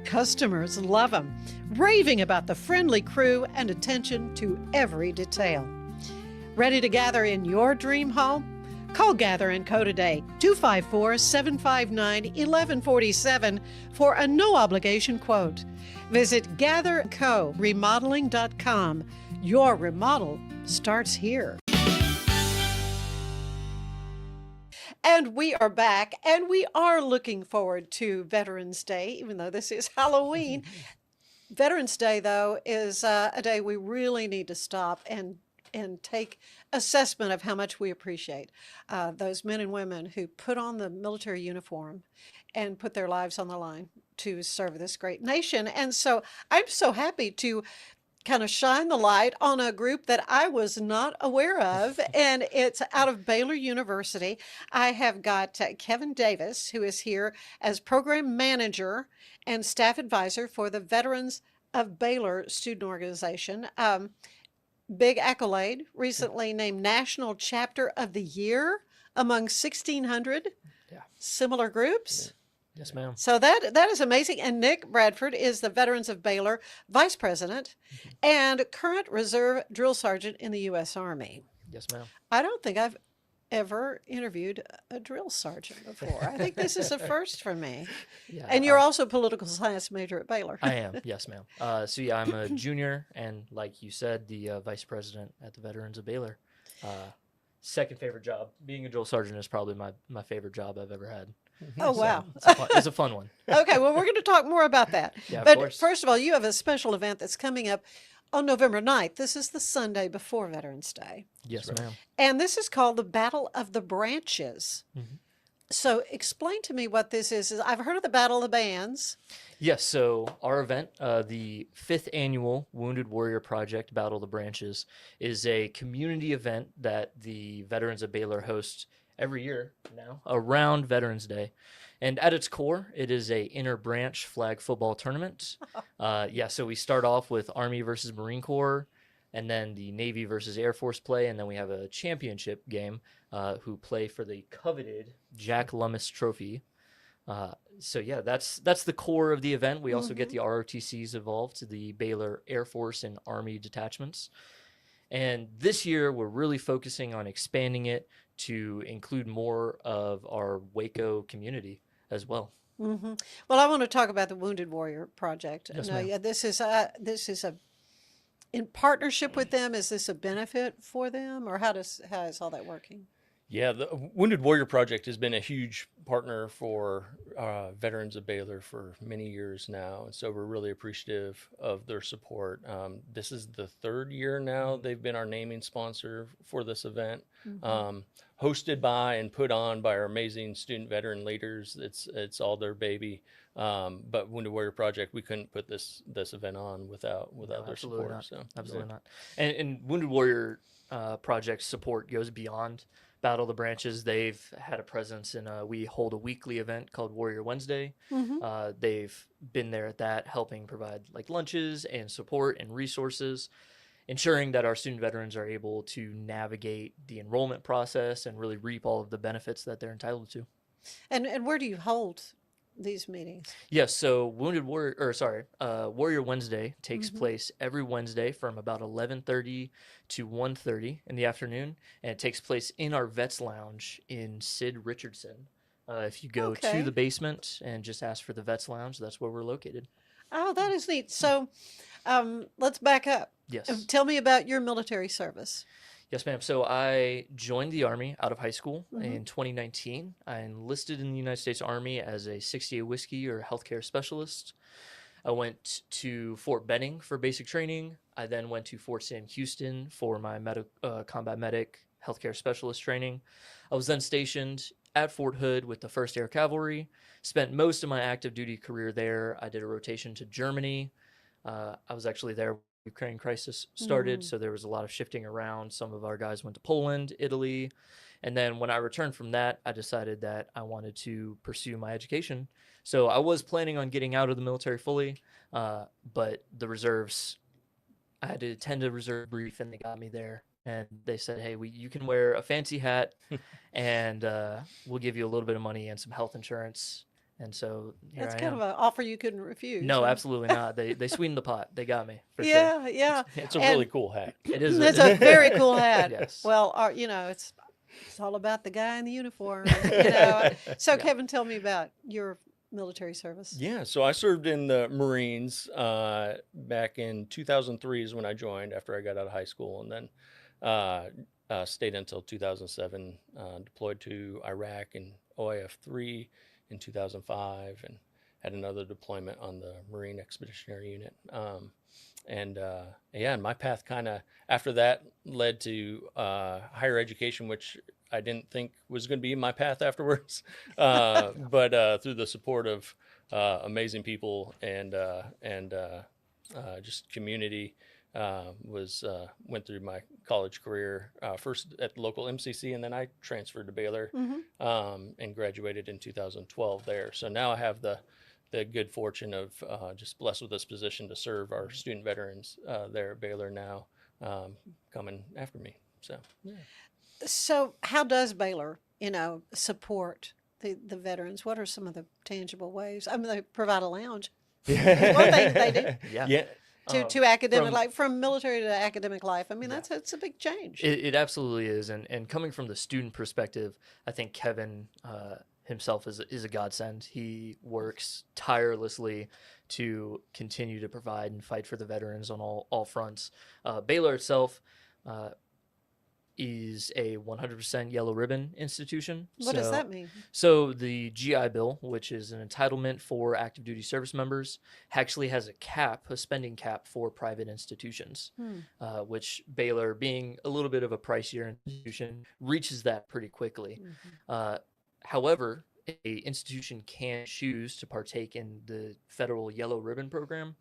Customers love them, raving about the friendly crew and attention to every detail. Ready to gather in your dream home? Call Gather & Co. today, 254-759-1147 for a no-obligation quote. Visit GatherCoRemodeling.com. Your remodel starts here. And we are back, and we are looking forward to Veterans Day, even though this is Halloween. Veterans Day, though, is a day we really need to stop and take assessment of how much we appreciate those men and women who put on the military uniform and put their lives on the line to serve this great nation. And so I'm so happy to kind of shine the light on a group that I was not aware of, and it's out of Baylor University. I have got Kevin Davis, who is here as program manager and staff advisor for the Veterans of Baylor Student Organization. Big accolade, recently named National Chapter of the Year among 1,600 similar groups. Yes, ma'am. So that is amazing. And Nick Bradford is the Veterans of Baylor Vice President and current Reserve Drill Sergeant in the U.S. Army. Yes, ma'am. I don't think I've ever interviewed a drill sergeant before. I think this is a first for me. Yeah, And you're also a political science major at Baylor. I am. Yes, ma'am. So yeah, I'm a junior, and like you said, the vice president at the Veterans of Baylor. Second favorite job. Being a drill sergeant is probably my favorite job I've ever had. Oh, wow. It's a fun one. Okay, well, we're going to talk more about that. Yeah, of but course. first of all, you have a special event that's coming up on November 9th. This is the Sunday before Veterans Day. Yes, ma'am. And this is called the Battle of the Branches. Mm-hmm. So explain to me what this is. I've heard of the Battle of the Bands. Yes, so our event, the 5th annual Wounded Warrior Project Battle of the Branches, is a community event that the Veterans of Baylor hosts every year now around Veterans Day. And at its core, it is a inter-branch flag football tournament. So we start off with Army versus Marine Corps, and then the Navy versus Air Force play, and then we have a championship game who play for the coveted Jack Lummis Trophy. That's the core of the event. We also get the ROTCs involved, the Baylor Air Force and Army detachments. And this year, we're really focusing on expanding it to include more of our Waco community as well. Mm-hmm. Well, I want to talk about the Wounded Warrior Project. Yes, No, ma'am. yeah, this is a in partnership with them. Is this a benefit for them, or how is all that working? Yeah, the Wounded Warrior Project has been a huge partner for Veterans of Baylor for many years now, and so we're really appreciative of their support. This is the 3rd year now they've been our naming sponsor for this event, hosted by and put on by our amazing student veteran leaders. It's all their baby. But Wounded Warrior Project, we couldn't put this event on without their Absolutely support. not. So Absolutely not. And Wounded Warrior Project support goes beyond Battle of the Branches. They've had a presence in we hold a weekly event called Warrior Wednesday. They've been there at that, helping provide like lunches and support and resources, ensuring that our student veterans are able to navigate the enrollment process and really reap all of the benefits that they're entitled to. And where do you hold these meetings? Yes, so Warrior Wednesday takes place every Wednesday from about 11:30 to 1:30 in the afternoon, and it takes place in our VETS lounge in Sid Richardson. If you go to the basement and just ask for the VETS lounge, that's where we're located. Oh, that is neat. So let's back up. Yes. Tell me about your military service. Yes, ma'am. So I joined the Army out of high school in 2019. I enlisted in the United States Army as a 68 whiskey or healthcare specialist. I went to Fort Benning for basic training. I then went to Fort Sam Houston for my combat medic healthcare specialist training. I was then stationed at Fort Hood with the 1st Air Cavalry. Spent most of my active duty career there. I did a rotation to Germany. I was actually there Ukraine crisis started, so there was a lot of shifting around. Some of our guys went to Poland, Italy, and then when I returned from that, I decided that I wanted to pursue my education. So I was planning on getting out of the military fully, but the reserves, I had to attend a reserve brief, and they got me there. And they said, hey, you can wear a fancy hat, and we'll give you a little bit of money and some health insurance. And so here That's I kind am. of an offer you couldn't refuse. No, huh? absolutely not. They sweetened the pot. They got me. For Yeah, sure. yeah. it's a really cool hat. It is. It's a very cool hat. Yes. Well, it's all about the guy in the uniform. So, Yeah. Kevin, tell me about your military service. Yeah, so I served in the Marines back in 2003 is when I joined after I got out of high school, and then stayed until 2007, deployed to Iraq and OIF 3 in 2005, and had another deployment on the Marine Expeditionary Unit. And my path kind of after that led to higher education, which I didn't think was going to be my path afterwards. But through the support of amazing people and just community, went through my college career first at the local MCC, and then I transferred to Baylor and graduated in 2012 there. So now I have the good fortune of just blessed with this position to serve our student veterans there at Baylor now, coming after me. So, yeah. So, how does Baylor, support the veterans? What are some of the tangible ways? I mean, they provide a lounge. Yeah. One thing they do. Yeah. To academic From life, from military to academic life. I mean, that's a big change. It absolutely is, and coming from the student perspective, I think Kevin himself is a godsend. He works tirelessly to continue to provide and fight for the veterans on all fronts. Baylor itself is a 100% yellow ribbon institution. What does that mean? So the GI Bill, which is an entitlement for active duty service members, actually has a spending cap for private institutions, which Baylor, being a little bit of a pricier institution, reaches that pretty quickly. However, a institution can choose to partake in the federal yellow ribbon program,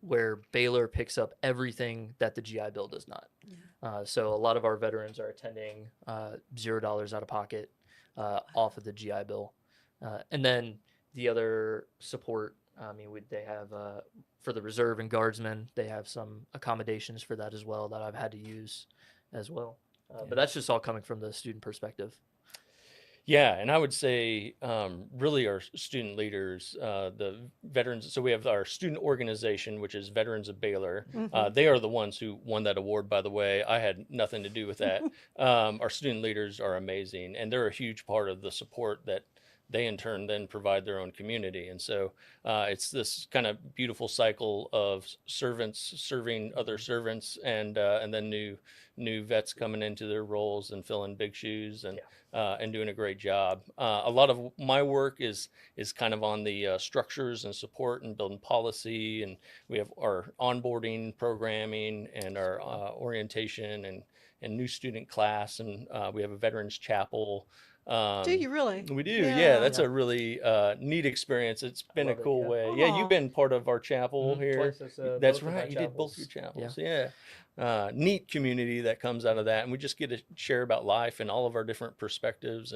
where Baylor picks up everything that the GI Bill does not. So a lot of our veterans are attending $0 out of pocket off of the GI Bill. And then the other support, I mean, they have for the reserve and guardsmen, they have some accommodations for that as well that I've had to use as well. But that's just all coming from the student perspective. Yeah, and I would say really our student leaders, the veterans. So we have our student organization, which is Veterans of Baylor. They are the ones who won that award, by the way. I had nothing to do with that. Our student leaders are amazing, and they're a huge part of the support that they in turn then provide their own community. And so it's this kind of beautiful cycle of servants serving other servants, and then new vets coming into their roles and filling big shoes and doing a great job. A lot of my work is kind of on the structures and support and building policy, and we have our onboarding programming and our orientation and new student class, and we have a veterans chapel. Do you really? We do, yeah. That's a really neat experience. It's been a cool way. Yeah, you've been part of our chapel here. That's right. You did both your chapels. Yeah. Neat community that comes out of that, and we just get to share about life and all of our different perspectives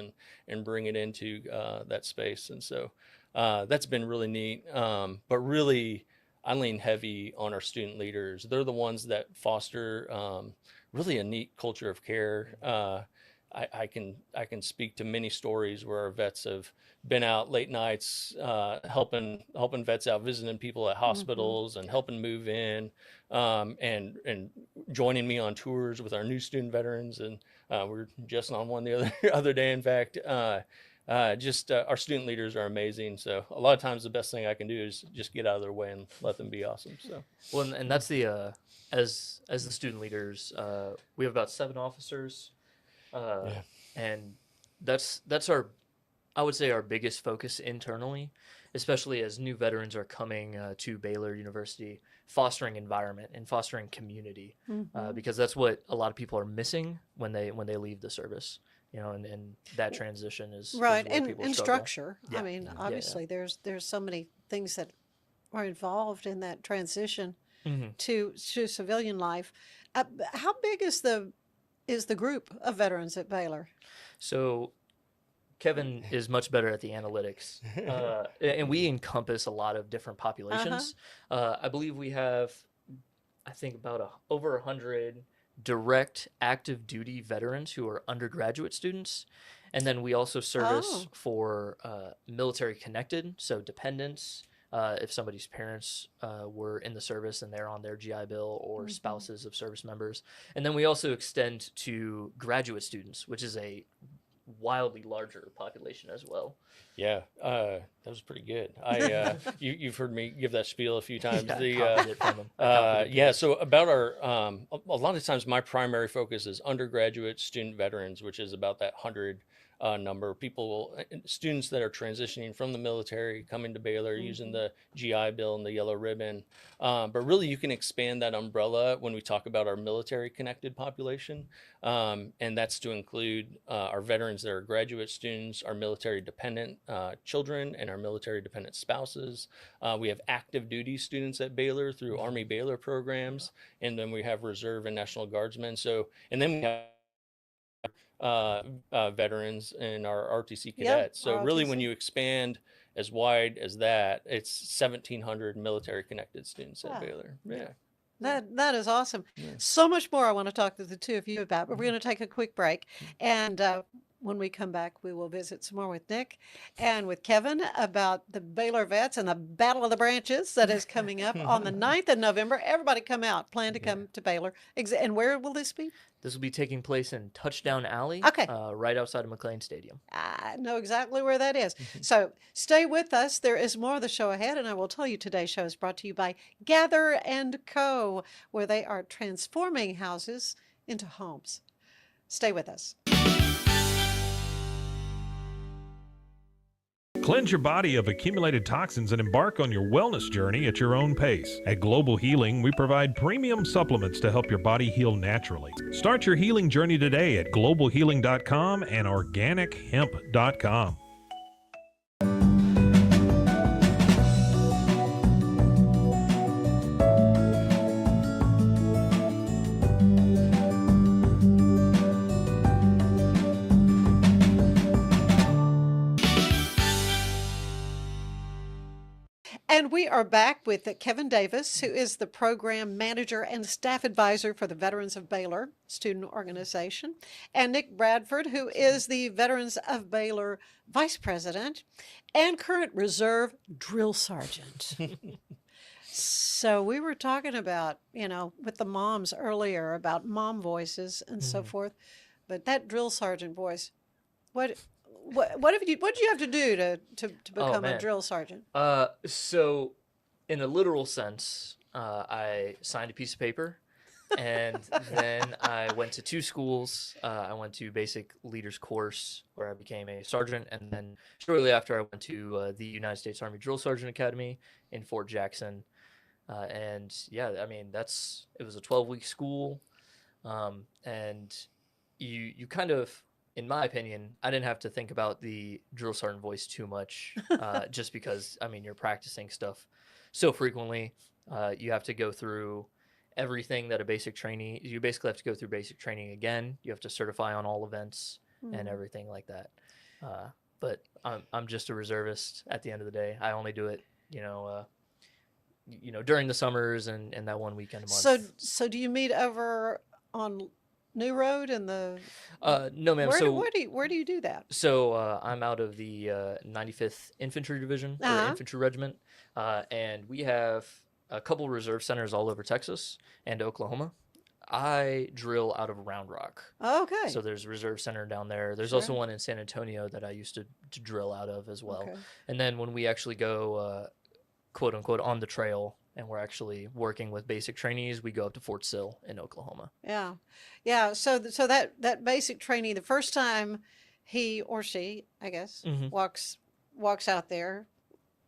and bring it into that space. And so that's been really neat. But really, I lean heavy on our student leaders. They're the ones that foster really a neat culture of care. I can speak to many stories where our vets have been out late nights, helping vets out, visiting people at hospitals and helping move in, and joining me on tours with our new student veterans. And we were just on one the other day. In fact, our student leaders are amazing. So a lot of times the best thing I can do is just get out of their way and let them be awesome. So well, and that's the as the student leaders, we have about 7 officers. And that's I would say our biggest focus internally, especially as new veterans are coming to Baylor University, fostering environment and fostering community, because that's what a lot of people are missing when they leave the service, and that transition is right. Is where and people and struggle. structure. I mean, obviously there's so many things that are involved in that transition to civilian life. How big is the group of veterans at Baylor? So Kevin is much better at the analytics, and we encompass a lot of different populations. I believe we have, I think, about over 100 direct active duty veterans who are undergraduate students, and then we also service for military connected, so dependents. If somebody's parents were in the service and they're on their GI Bill, or spouses of service members. And then we also extend to graduate students, which is a wildly larger population as well. Yeah, that was pretty good. You've heard me give that spiel a few times. So about our, a lot of times my primary focus is undergraduate student veterans, which is about that 100 number of people, students that are transitioning from the military, coming to Baylor, using the GI Bill and the yellow ribbon. But really, you can expand that umbrella when we talk about our military connected population. And that's to include our veterans that are graduate students, our military dependent children, and our military dependent spouses. We have active duty students at Baylor through Army Baylor programs. And then we have reserve and National Guardsmen. And then we have veterans and our RTC cadets. So really, when you expand as wide as that, it's 1,700 military connected students at Baylor. That is awesome. So much more I want to talk to the two of you about, but we're going to take a quick break. And when we come back, we will visit some more with Nick and with Kevin about the Baylor Vets and the Battle of the Branches that is coming up on the 9th of November. Everybody come out. Plan to come to Baylor. And where will this be? This will be taking place in Touchdown Alley, Okay. right outside of McLean Stadium. I know exactly where that is. So stay with us. There is more of the show ahead, and I will tell you today's show is brought to you by Gather & Co., where they are transforming houses into homes. Stay with us. Cleanse your body of accumulated toxins and embark on your wellness journey at your own pace. At Global Healing, we provide premium supplements to help your body heal naturally. Start your healing journey today at globalhealing.com and organichemp.com. And we are back with Kevin Davis, who is the program manager and staff advisor for the Veterans of Baylor student organization, and Nick Bradford, who is the Veterans of Baylor vice president and current reserve drill sergeant. So we were talking about, with the moms earlier about mom voices and so forth, but that drill sergeant voice, what did you have to do to become a drill sergeant? So in a literal sense, I signed a piece of paper, and then I went to 2 schools. I went to basic leaders course where I became a sergeant, and then shortly after I went to the United States Army Drill Sergeant Academy in Fort Jackson. And yeah, I mean, it was a 12-week school. And you kind of, in my opinion, I didn't have to think about the drill sergeant voice too much, just because, I mean, you're practicing stuff so frequently. You have to go through everything that a basic trainee, you basically have to go through basic training again. You have to certify on all events and everything like that. But I'm just a reservist at the end of the day. I only do it, during the summers and that one weekend a month. So do you meet over on New Road and the? No, ma'am. Where do you do that? So I'm out of the 95th Infantry Division or Infantry Regiment, and we have a couple reserve centers all over Texas and Oklahoma. I drill out of Round Rock. Okay. So there's a reserve center down there. There's also one in San Antonio that I used to drill out of as well. Okay. And then when we actually go, quote unquote, on the trail, and we're actually working with basic trainees, we go up to Fort Sill in Oklahoma. Yeah. Yeah. So that basic trainee, the first time he or she, I guess, walks out there,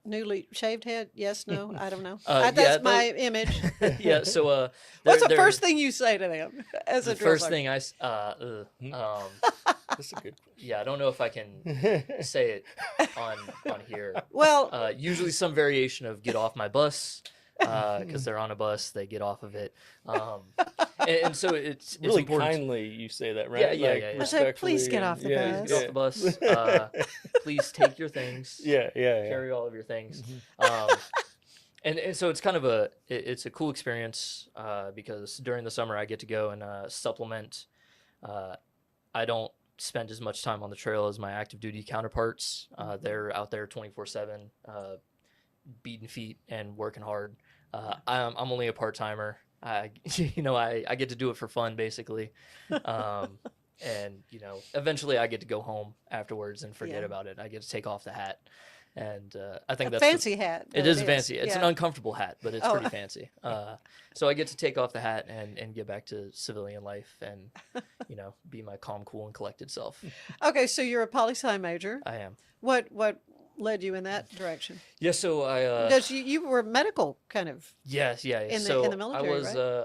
newly shaved head. Yes, no, I don't know. That's my image. Yeah. So what's the first thing you say to them as a drill first thing I That's a good. Yeah, I don't know if I can say it on here. Well, usually some variation of "get off my bus." Because they're on a bus, they get off of it, and so it's really important. Kindly you say that, right? Yeah. I said, please get off the bus. Get off the bus. Please take your things. Yeah. Carry all of your things. And so it's kind of it's a cool experience because during the summer I get to go and supplement. I don't spend as much time on the trail as my active duty counterparts. They're out there 24/7. Beating feet and working hard. I'm only a part-timer. I get to do it for fun, basically. And eventually I get to go home afterwards and forget about it. I get to take off the hat, and I think that's fancy hat. It is fancy. It's an uncomfortable hat, but it's pretty fancy. So I get to take off the hat and get back to civilian life and be my calm, cool, and collected self. Okay, so you're a poli-sci major. I am. What led you in that direction? Yeah, so I because you were medical kind of. Yes, yeah. In the military,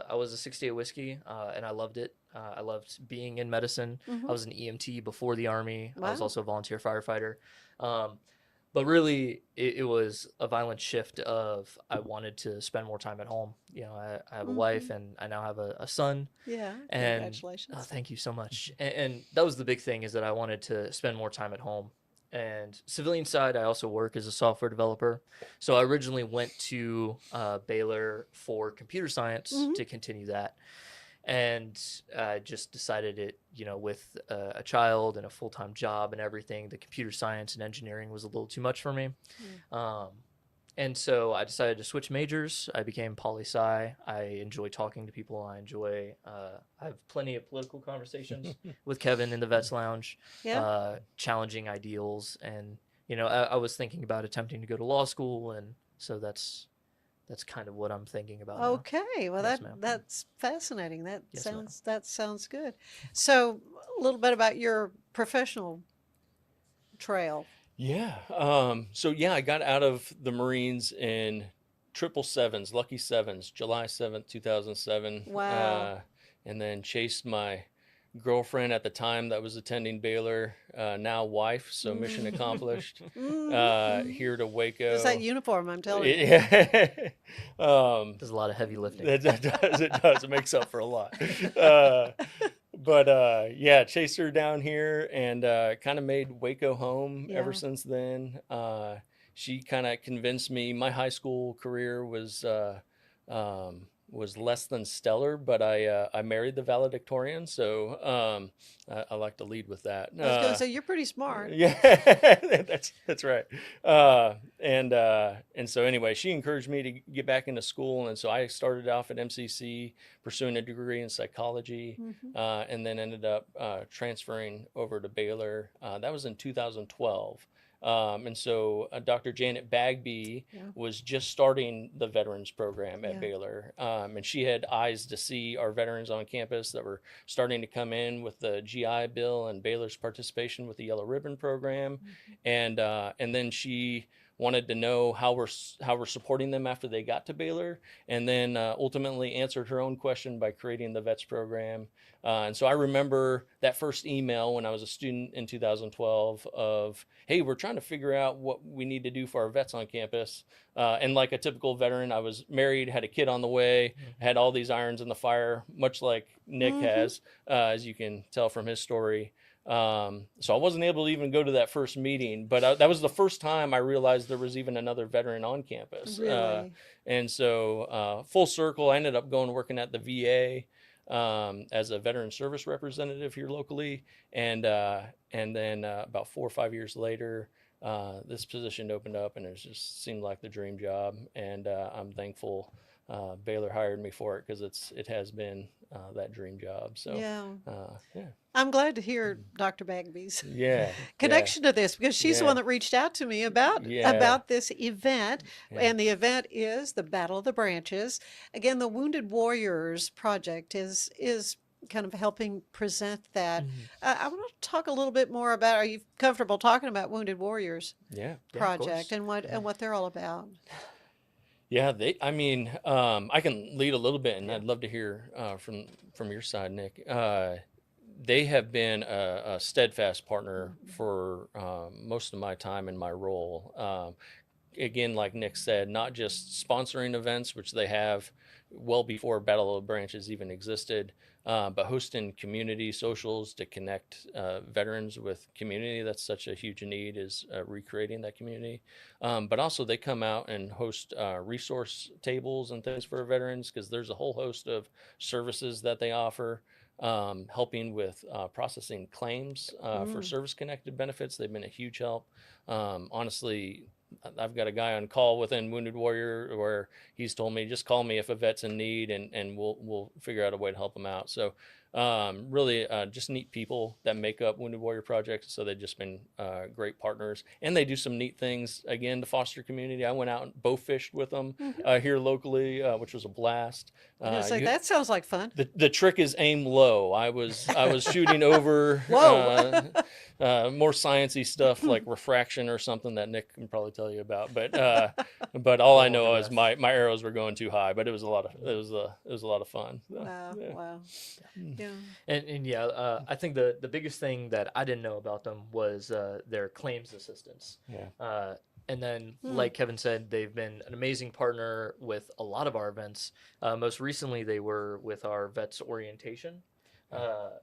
I was a 68 whiskey, and I loved it. I loved being in medicine. I was an EMT before the Army. Wow. I was also a volunteer firefighter. But really, it was a violent shift of I wanted to spend more time at home. I have a wife, and I now have a son. Yeah, and, congratulations. Oh, thank you so much. And that was the big thing, is that I wanted to spend more time at home. And civilian side, I also work as a software developer. So I originally went to Baylor for computer science to continue that. And I just decided with a child and a full-time job and everything, the computer science and engineering was a little too much for me. And so I decided to switch majors. I became poli-sci. I enjoy talking to people. I have plenty of political conversations with Kevin in the VETS Lounge, challenging ideals. And, I was thinking about attempting to go to law school. And so that's kind of what I'm thinking about now. Okay, well Yes, ma'am. that's fascinating. That Yes, ma'am. sounds good. So a little bit about your professional trail. Yeah. I got out of the Marines in 777s, Lucky Sevens, July 7th, 2007. Wow. And then chased my girlfriend at the time that was attending Baylor, now wife. So mission accomplished. Here to Waco. It's that uniform, I'm telling you. Yeah. There's a lot of heavy lifting. It does. It makes up for a lot. Chased her down here and kind of made Waco home ever since then. She kind of convinced me. My high school career was less than stellar, but I married the valedictorian, so I like to lead with that. I was going to say you're pretty smart. Yeah, that's right. And so anyway, she encouraged me to get back into school, and so I started off at MCC pursuing a degree in psychology, and then ended up transferring over to Baylor. That was in 2012. And so Dr. Janet Bagby was just starting the veterans program at Baylor. And she had eyes to see our veterans on campus that were starting to come in with the GI Bill and Baylor's participation with the Yellow Ribbon program. And then she wanted to know how we're supporting them after they got to Baylor, and then ultimately answered her own question by creating the VETS program. And so I remember that first email when I was a student in 2012 of, hey, we're trying to figure out what we need to do for our vets on campus. And like a typical veteran, I was married, had a kid on the way, had all these irons in the fire, much like Nick has, as you can tell from his story. So I wasn't able to even go to that first meeting, but that was the first time I realized there was even another veteran on campus. Really? And so full circle, I ended up going working at the VA as a veteran service representative here locally. And then about 4 or 5 years later, this position opened up, and it just seemed like the dream job. And I'm thankful Baylor hired me for it, because it has been that dream job. So yeah. I'm glad to hear Dr. Bagby's connection to this, because she's the one that reached out to me about this event. And the event is the Battle of the Branches. Again, the Wounded Warriors Project is kind of helping present that. I want to talk a little bit more about, are you comfortable talking about Wounded Warriors Project and what they're all about? Yeah, I can lead a little bit, and I'd love to hear from your side, Nick. They have been a steadfast partner for most of my time in my role. Again, like Nick said, not just sponsoring events, which they have well before Battle of the Branches even existed, but hosting community socials to connect veterans with community. That's such a huge need, is recreating that community. But also they come out and host resource tables and things for veterans, because there's a whole host of services that they offer. Helping with processing claims for service-connected benefits. They've been a huge help. Honestly, I've got a guy on call within Wounded Warrior where he's told me, just call me if a vet's in need, and we'll figure out a way to help them out. So really just neat people that make up Wounded Warrior Project. So they've just been great partners, and they do some neat things again to foster community. I went out and bow fished with them here locally, which was a blast. That sounds like fun. The trick is aim low. I was shooting over more sciencey stuff like refraction or something that Nick can probably tell you about. But all I know is my arrows were going too high. But it was a lot of fun. So, wow. Yeah. And I think the biggest thing that I didn't know about them was their claims assistance. Yeah. And then, like Kevin said, they've been an amazing partner with a lot of our events. Most recently, they were with our VETS orientation.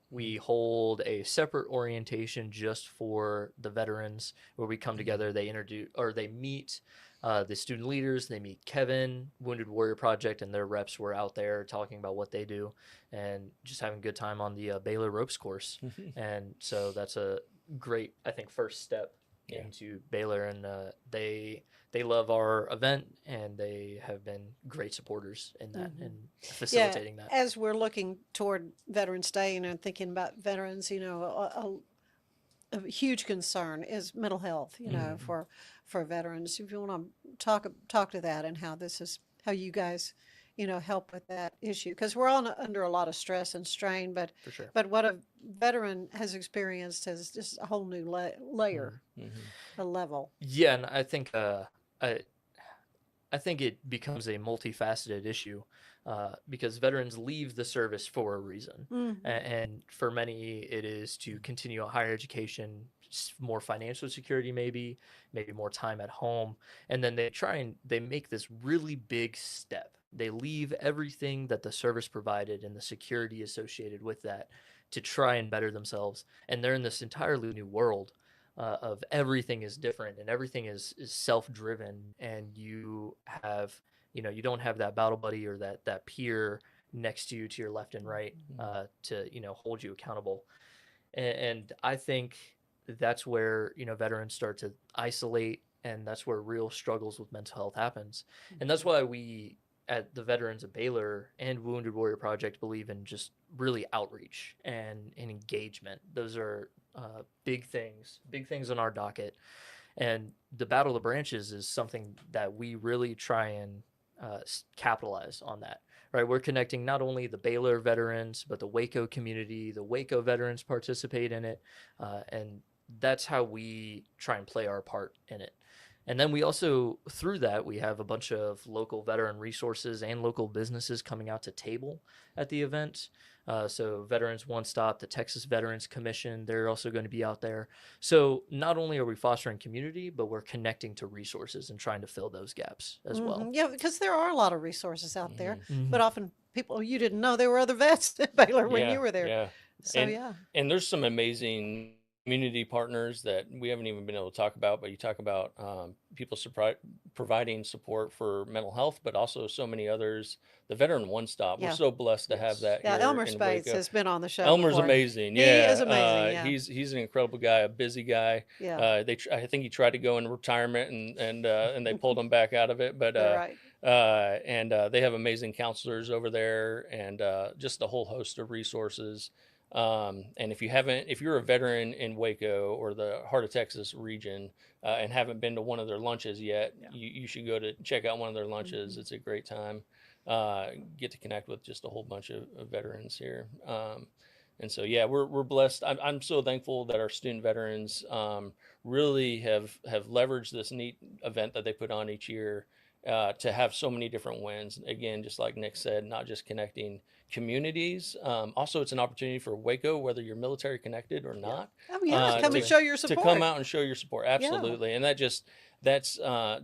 We hold a separate orientation just for the veterans, where we come together. They meet the student leaders. They meet Kevin, Wounded Warrior Project, and their reps were out there talking about what they do and just having a good time on the Baylor ropes course. And so that's a great, I think, first step into Baylor, and they love our event, and they have been great supporters in that and facilitating that. As we're looking toward Veterans Day, and thinking about veterans, a huge concern is mental health, for veterans. If you want to talk to that and how you guys, help with that issue, because we're all under a lot of stress and strain, but For sure. but what a veteran has experienced is just a whole new layer, a level. Yeah, and I think I think it becomes a multifaceted issue because veterans leave the service for a reason. And for many, it is to continue a higher education, more financial security, maybe more time at home. And then they make this really big step. They leave everything that the service provided and the security associated with that to try and better themselves. And they're in this entirely new world of everything is different and everything is self-driven, and you don't have that battle buddy or that peer next to you, to your left and right, to hold you accountable. And I think that's where veterans start to isolate, and that's where real struggles with mental health happens. And that's why we at the Veterans of Baylor and Wounded Warrior Project believe in just really outreach and engagement. Those are big things on our docket. And the Battle of the Branches is something that we really try and capitalize on that, right? We're connecting not only the Baylor veterans, but the Waco community. The Waco veterans participate in it, and that's how we try and play our part in it. And then we also, through that, we have a bunch of local veteran resources and local businesses coming out to table at the event. So Veterans One Stop, the Texas Veterans Commission, they're also going to be out there. So not only are we fostering community, but we're connecting to resources and trying to fill those gaps as well. Yeah, because there are a lot of resources out there, but often people, you didn't know there were other vets at Baylor when you were there. Yeah. So, and there's some amazing community partners that we haven't even been able to talk about, but you talk about people providing support for mental health, but also so many others. The Veteran One Stop, we're so blessed to have that. Yeah, here Elmer in Spates Waco. has been on the show. Elmer's before. amazing. He is amazing. Yeah. He's an incredible guy, a busy guy. Yeah. I think he tried to go into retirement and they pulled him back out of it. But they have amazing counselors over there, and just a whole host of resources. And if you're a veteran in Waco or the Heart of Texas region and haven't been to one of their lunches yet, you should go to check out one of their lunches. It's a great time. Get to connect with just a whole bunch of veterans here. And so, we're blessed. I'm so thankful that our student veterans really have leveraged this neat event that they put on each year to have so many different wins. Again, just like Nick said, not just connecting communities. Also, it's an opportunity for Waco, whether you're military connected or not. Oh, yeah, come and show your support. To come out and show your support. Absolutely. And that just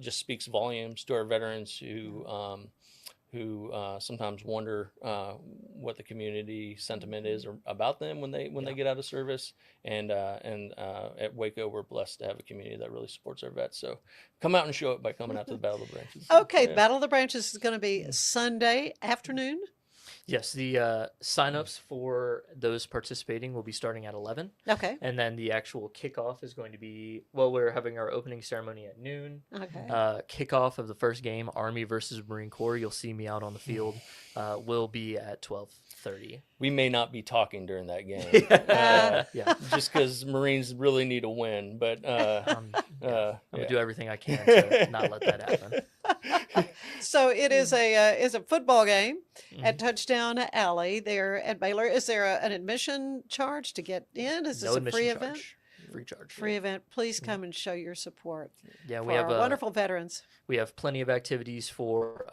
speaks volumes to our veterans who sometimes wonder what the community sentiment is about them when they get out of service. And at Waco, we're blessed to have a community that really supports our vets. So come out and show it by coming out to the Battle of the Branches. Okay, Battle of the Branches is going to be Sunday afternoon. Yes, the signups for those participating will be starting at 11. Okay. And then the actual kickoff is going to be, we're having our opening ceremony at noon. Okay. Kickoff of the first game, Army versus Marine Corps. You'll see me out on the field. Will be at 12:30. We may not be talking during that game. Just because Marines really need a win. But I'm going to do everything I can to not let that happen. So it is a football game at Touchdown Alley there at Baylor. Is there an admission charge to get in? Is this a free event? Free charge. Free event. Please come and show your support. Yeah, we have our wonderful veterans. We have plenty of activities for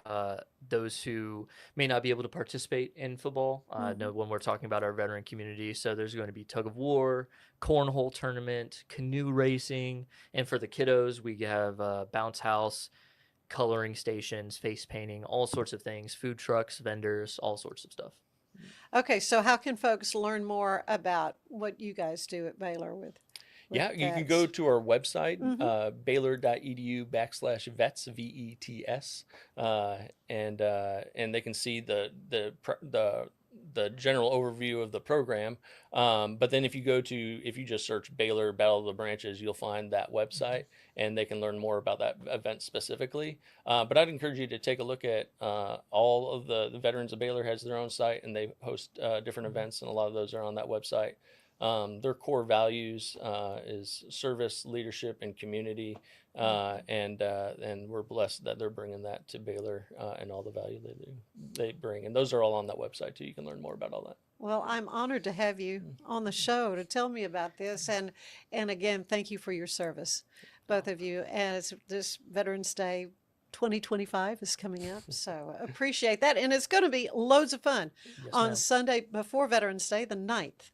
those who may not be able to participate in football. When we're talking about our veteran community, so there's going to be tug of war, cornhole tournament, canoe racing, and for the kiddos, we have bounce house, coloring stations, face painting, all sorts of things, food trucks, vendors, all sorts of stuff. Okay, so how can folks learn more about what you guys do at Baylor with Yeah, you can vets? go to our website, Mhm. baylor.edu/vets, VETS, and they can see the general overview of the program. But then if you just search Baylor Battle of the Branches, you'll find that website, and they can learn more about that event specifically. But I'd encourage you to take a look at all of the Veterans of Baylor has their own site, and they host different events, and a lot of those are on that website. Their core values is service, leadership, and community, and we're blessed that they're bringing that to Baylor and all the value they bring. And those are all on that website too. You can learn more about all that. Well, I'm honored to have you on the show to tell me about this, and again, thank you for your service, both of you. As this Veterans Day 2025 is coming up, so appreciate that, and it's going to be loads of fun Yes, on ma'am. Sunday before Veterans Day, the 9th.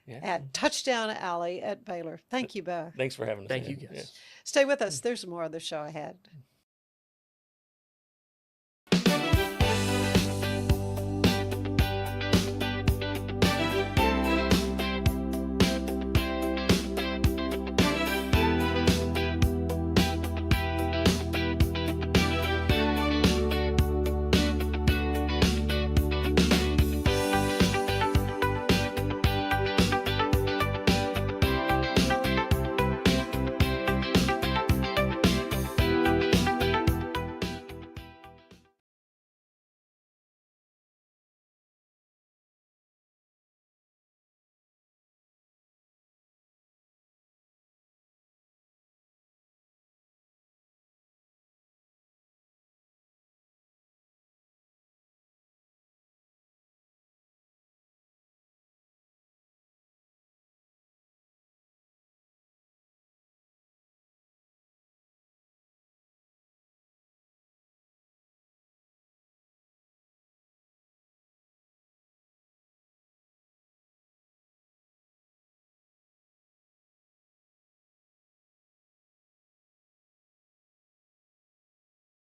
Yeah. At Touchdown Alley at Baylor. Thank you both. Thanks for having us. Thank you, again. guys. Stay with us. There's more of the show ahead.